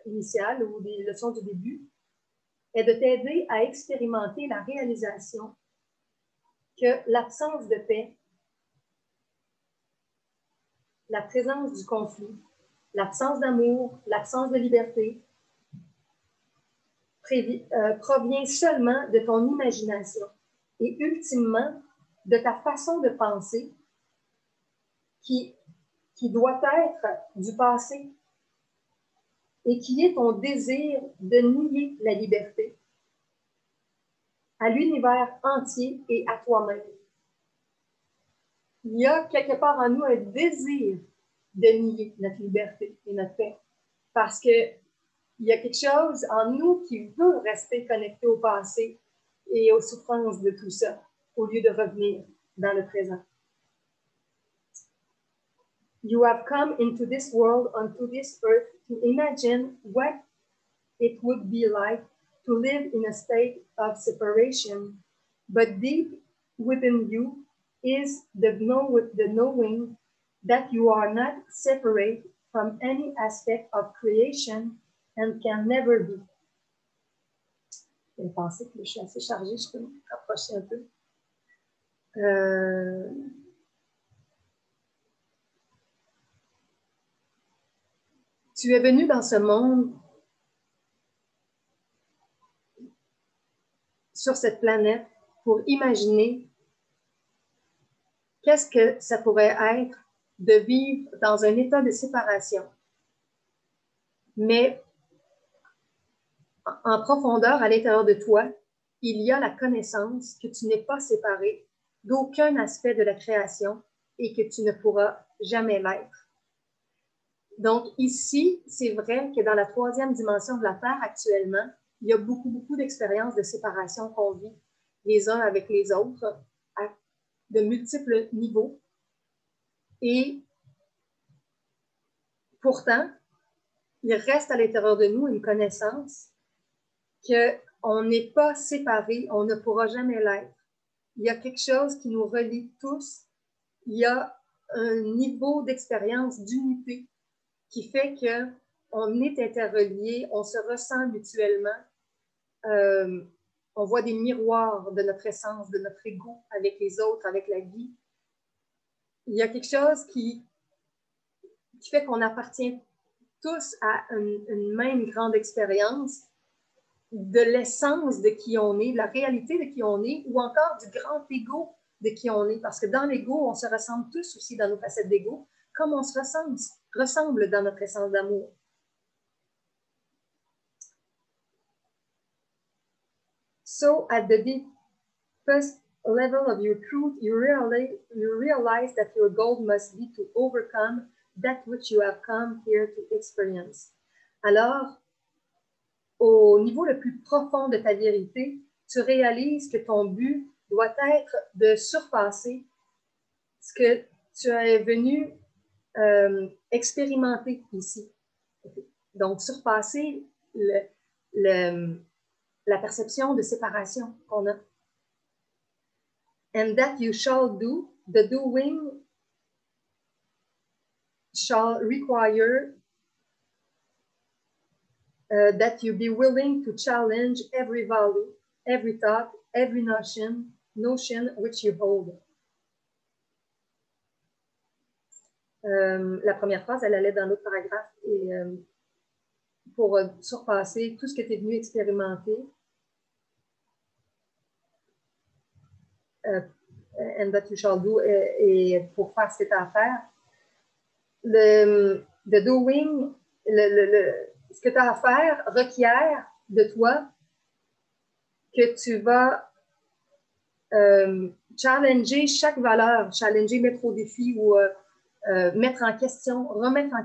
initiales ou des leçons du début est de t'aider à expérimenter la réalisation que l'absence de paix, la présence du conflit, l'absence d'amour, l'absence de liberté provient seulement de ton imagination et ultimement de ta façon de penser qui doit être du passé et qui est ton désir de nier la liberté à l'univers entier et à toi-même. Il y a quelque part en nous un désir de nier notre liberté et notre paix parce qu'il y a quelque chose en nous qui veut rester connecté au passé et aux souffrances de tout ça au lieu de revenir dans le présent. You have come into this world, onto this earth, to imagine what it would be like to live in a state of separation, but deep within you is the knowing that you are not separate from any aspect of creation and can never be. Je pensais que je suis assez chargée, je peux me rapprocher un peu. Tu es venu dans ce monde, sur cette planète, pour imaginer qu'est-ce que ça pourrait être de vivre dans un état de séparation. Mais en profondeur, à l'intérieur de toi, il y a la connaissance que tu n'es pas séparé d'aucun aspect de la création et que tu ne pourras jamais l'être. Donc ici, c'est vrai que dans la troisième dimension de la Terre actuellement, il y a beaucoup d'expériences de séparation qu'on vit les uns avec les autres à de multiples niveaux. Et pourtant, il reste à l'intérieur de nous une connaissance qu'on n'est pas séparés, on ne pourra jamais l'être. Il y a quelque chose qui nous relie tous. Il y a un niveau d'expérience d'unité qui fait qu'on est interreliés, on se ressent mutuellement. On voit des miroirs de notre essence, de notre ego avec les autres, avec la vie. Il y a quelque chose qui fait qu'on appartient tous à une même grande expérience de l'essence de qui on est, de la réalité de qui on est, ou encore du grand ego de qui on est. Parce que dans l'ego, on se ressemble tous aussi dans nos facettes d'ego, comme on se ressemble dans notre essence d'amour. So, at the deepest level of your truth, you realize that your goal must be to overcome that which you have come here to experience. Alors, au niveau le plus profond de ta vérité, tu réalises que ton but doit être de surpasser ce que tu es venu expérimenter ici. Donc, surpasser la perception de séparation qu'on a. And that you shall do, the doing shall require that you be willing to challenge every value, every thought, every notion which you hold. La première phrase, elle allait dans l'autre paragraphe et pour surpasser tout ce que tu es venu expérimenter. And that you shall do, et pour faire ce que tu as à faire. The doing, ce que tu as à faire requiert de toi que tu vas challenger chaque valeur, mettre au défi ou remettre en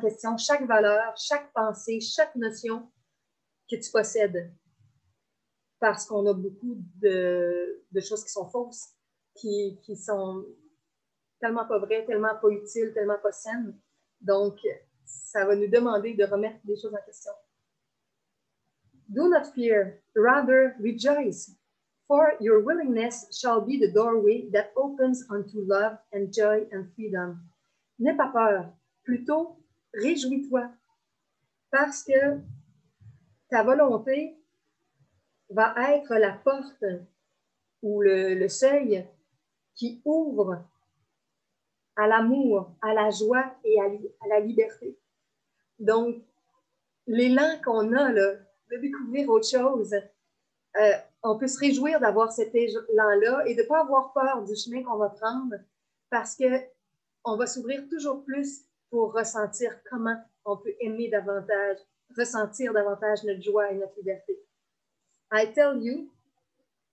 question chaque valeur, chaque pensée, chaque notion que tu possèdes. Parce qu'on a beaucoup de choses qui sont fausses, qui sont tellement pas vraies, tellement pas utiles, tellement pas saines. Donc, ça va nous demander de remettre des choses en question. Do not fear, rather rejoice, for your willingness shall be the doorway that opens unto love and joy and freedom. N'aie pas peur, plutôt réjouis-toi, parce que ta volonté va être la porte ou le seuil qui ouvre à l'amour, à la joie et à la liberté. Donc, l'élan qu'on a là, de découvrir autre chose, on peut se réjouir d'avoir cet élan-là et de ne pas avoir peur du chemin qu'on va prendre parce qu'on va s'ouvrir toujours plus pour ressentir comment on peut aimer davantage, ressentir davantage notre joie et notre liberté. I tell you,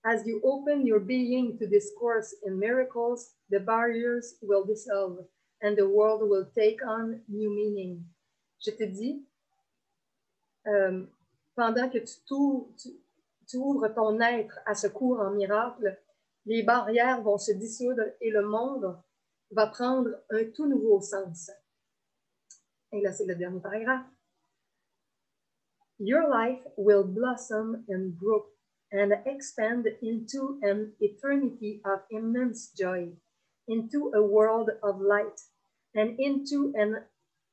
as you open your being to this course in miracles, the barriers will dissolve and the world will take on new meaning. Je te dis, pendant que tu ouvres ton être à ce cours en miracle, les barrières vont se dissoudre et le monde va prendre un tout nouveau sens. Et là, c'est le dernier paragraphe. Your life will blossom and grow and expand into an eternity of immense joy, into a world of light, and into an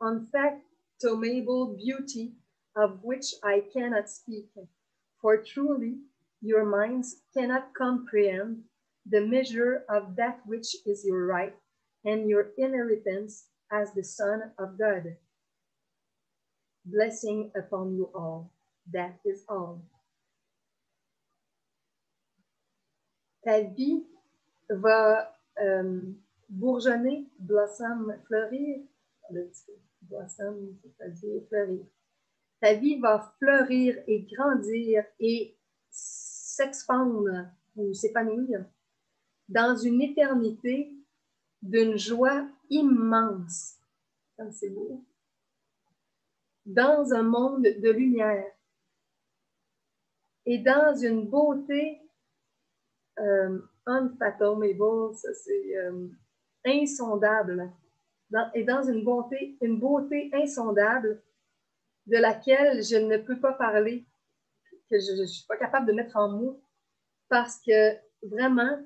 unfathomable beauty of which I cannot speak. For truly, your minds cannot comprehend the measure of that which is your right and your inheritance as the Son of God. Blessing upon you all. That is all. Ta vie va bourgeonner, blossom, fleurir. Blossom, c'est-à-dire fleurir. Ta vie va fleurir et grandir et s'expandre ou s'épanouir dans une éternité d'une joie immense. C'est beau. Dans un monde de lumière et dans une beauté unfathomable, ça c'est insondable, et dans une beauté insondable de laquelle je ne peux pas parler, que je ne suis pas capable de mettre en mots, parce que vraiment,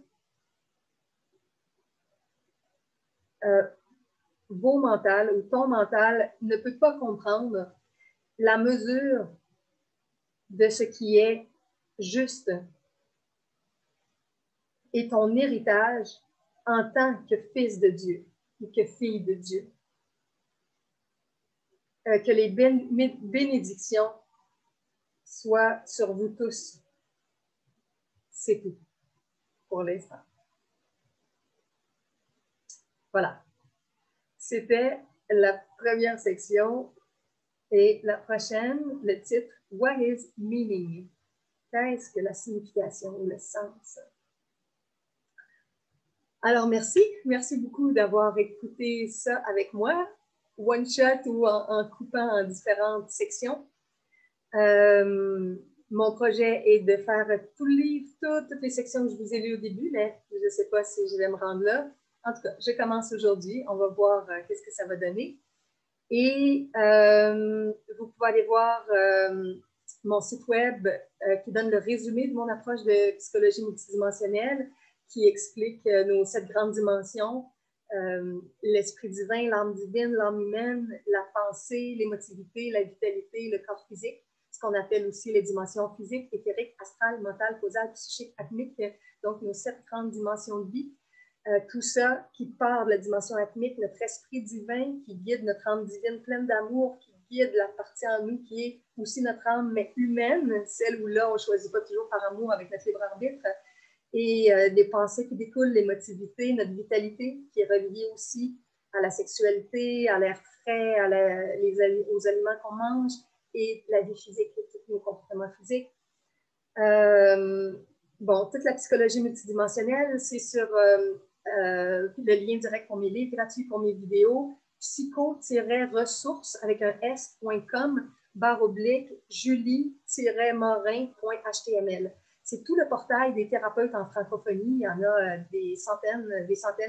vos mental ou ton mental ne peut pas comprendre la mesure de ce qui est juste et ton héritage en tant que fils de Dieu ou que fille de Dieu. Que les bénédictions soient sur vous tous. C'est tout pour l'instant. Voilà. C'était la première section et la prochaine, le titre « What is meaning ?» Qu'est-ce que la signification ou le sens? Alors, merci. Merci beaucoup d'avoir écouté ça avec moi, one shot ou en coupant en différentes sections. Mon projet est de faire tout le livre, toutes les sections que je vous ai lues au début, mais je ne sais pas si je vais me rendre là. En tout cas, je commence aujourd'hui. On va voir qu'est-ce que ça va donner. Et vous pouvez aller voir mon site web qui donne le résumé de mon approche de psychologie multidimensionnelle, qui explique nos 7 grandes dimensions, l'esprit divin, l'âme divine, l'âme humaine, la pensée, l'émotivité, la vitalité, le corps physique, ce qu'on appelle aussi les dimensions physiques, éthériques, astrales, mentales, causales, psychiques, atmiques, donc nos 7 grandes dimensions de vie. Tout ça qui part de la dimension atmique, notre esprit divin qui guide notre âme divine pleine d'amour, qui guide la partie en nous qui est aussi notre âme, mais humaine, celle où là, on ne choisit pas toujours par amour avec notre libre arbitre, et des pensées qui découlent, l'émotivité, notre vitalité qui est reliée aussi à la sexualité, à l'air frais, aux aliments qu'on mange, et la vie physique, tous nos comportements physiques. Bon, toute la psychologie multidimensionnelle, c'est sur le lien direct pour mes livres, gratuit pour mes vidéos, psycho-ressources avec un s.com. julie-morin.html. C'est tout le portail des thérapeutes en francophonie. Il y en a des centaines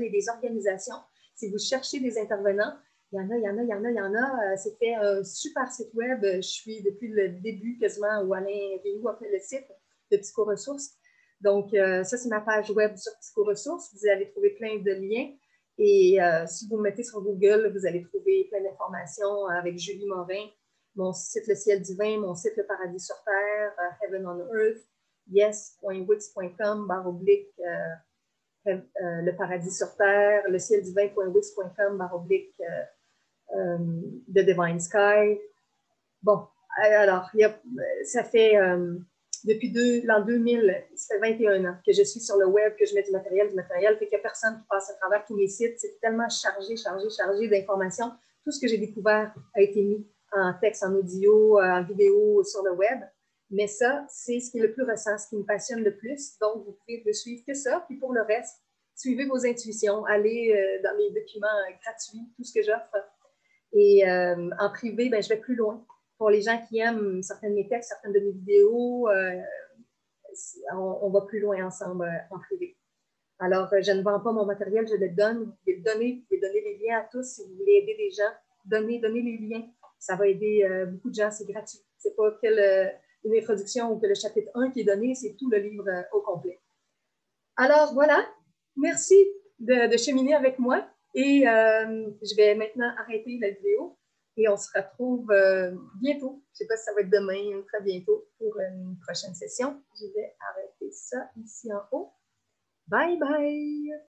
et des organisations. Si vous cherchez des intervenants, il y en a. C'était un super site web. Je suis depuis le début quasiment où Alain Rioux a fait le site de Psychoressources. Donc, ça, c'est ma page web sur Psychoressources. Vous allez trouver plein de liens. Et si vous mettez sur Google, vous allez trouver plein d'informations avec Julie Morin, mon site Le Ciel Divin, mon site Le Paradis sur Terre, Heaven on Earth, yes.wix.com, Le Paradis sur Terre, le ciel divin.wix.com, The Divine Sky. Bon, alors, ça fait depuis l'an 2000, ça fait 21 ans que je suis sur le web, que je mets du matériel, fait qu'il n'y a personne qui passe à travers tous les sites. C'est tellement chargé d'informations. Tout ce que j'ai découvert a été mis en texte, en audio, en vidéo sur le web. Mais ça, c'est ce qui est le plus récent, ce qui me passionne le plus. Donc, vous pouvez ne suivre que ça. Puis pour le reste, suivez vos intuitions. Allez dans mes documents gratuits, tout ce que j'offre. Et en privé, ben, je vais plus loin. Pour les gens qui aiment certains de mes textes, certaines de mes vidéos, on va plus loin ensemble en privé. Alors, je ne vends pas mon matériel, je le donne. Vous pouvez le donner, vous pouvez donner les liens à tous si vous voulez aider des gens. Donnez les liens. Ça va aider beaucoup de gens, c'est gratuit. C'est pas une introduction ou que le chapitre 1 qui est donné, c'est tout le livre au complet. Alors, voilà. Merci de cheminer avec moi. Et je vais maintenant arrêter la vidéo et on se retrouve bientôt. Je ne sais pas si ça va être demain ou très bientôt pour une prochaine session. Je vais arrêter ça ici en haut. Bye bye!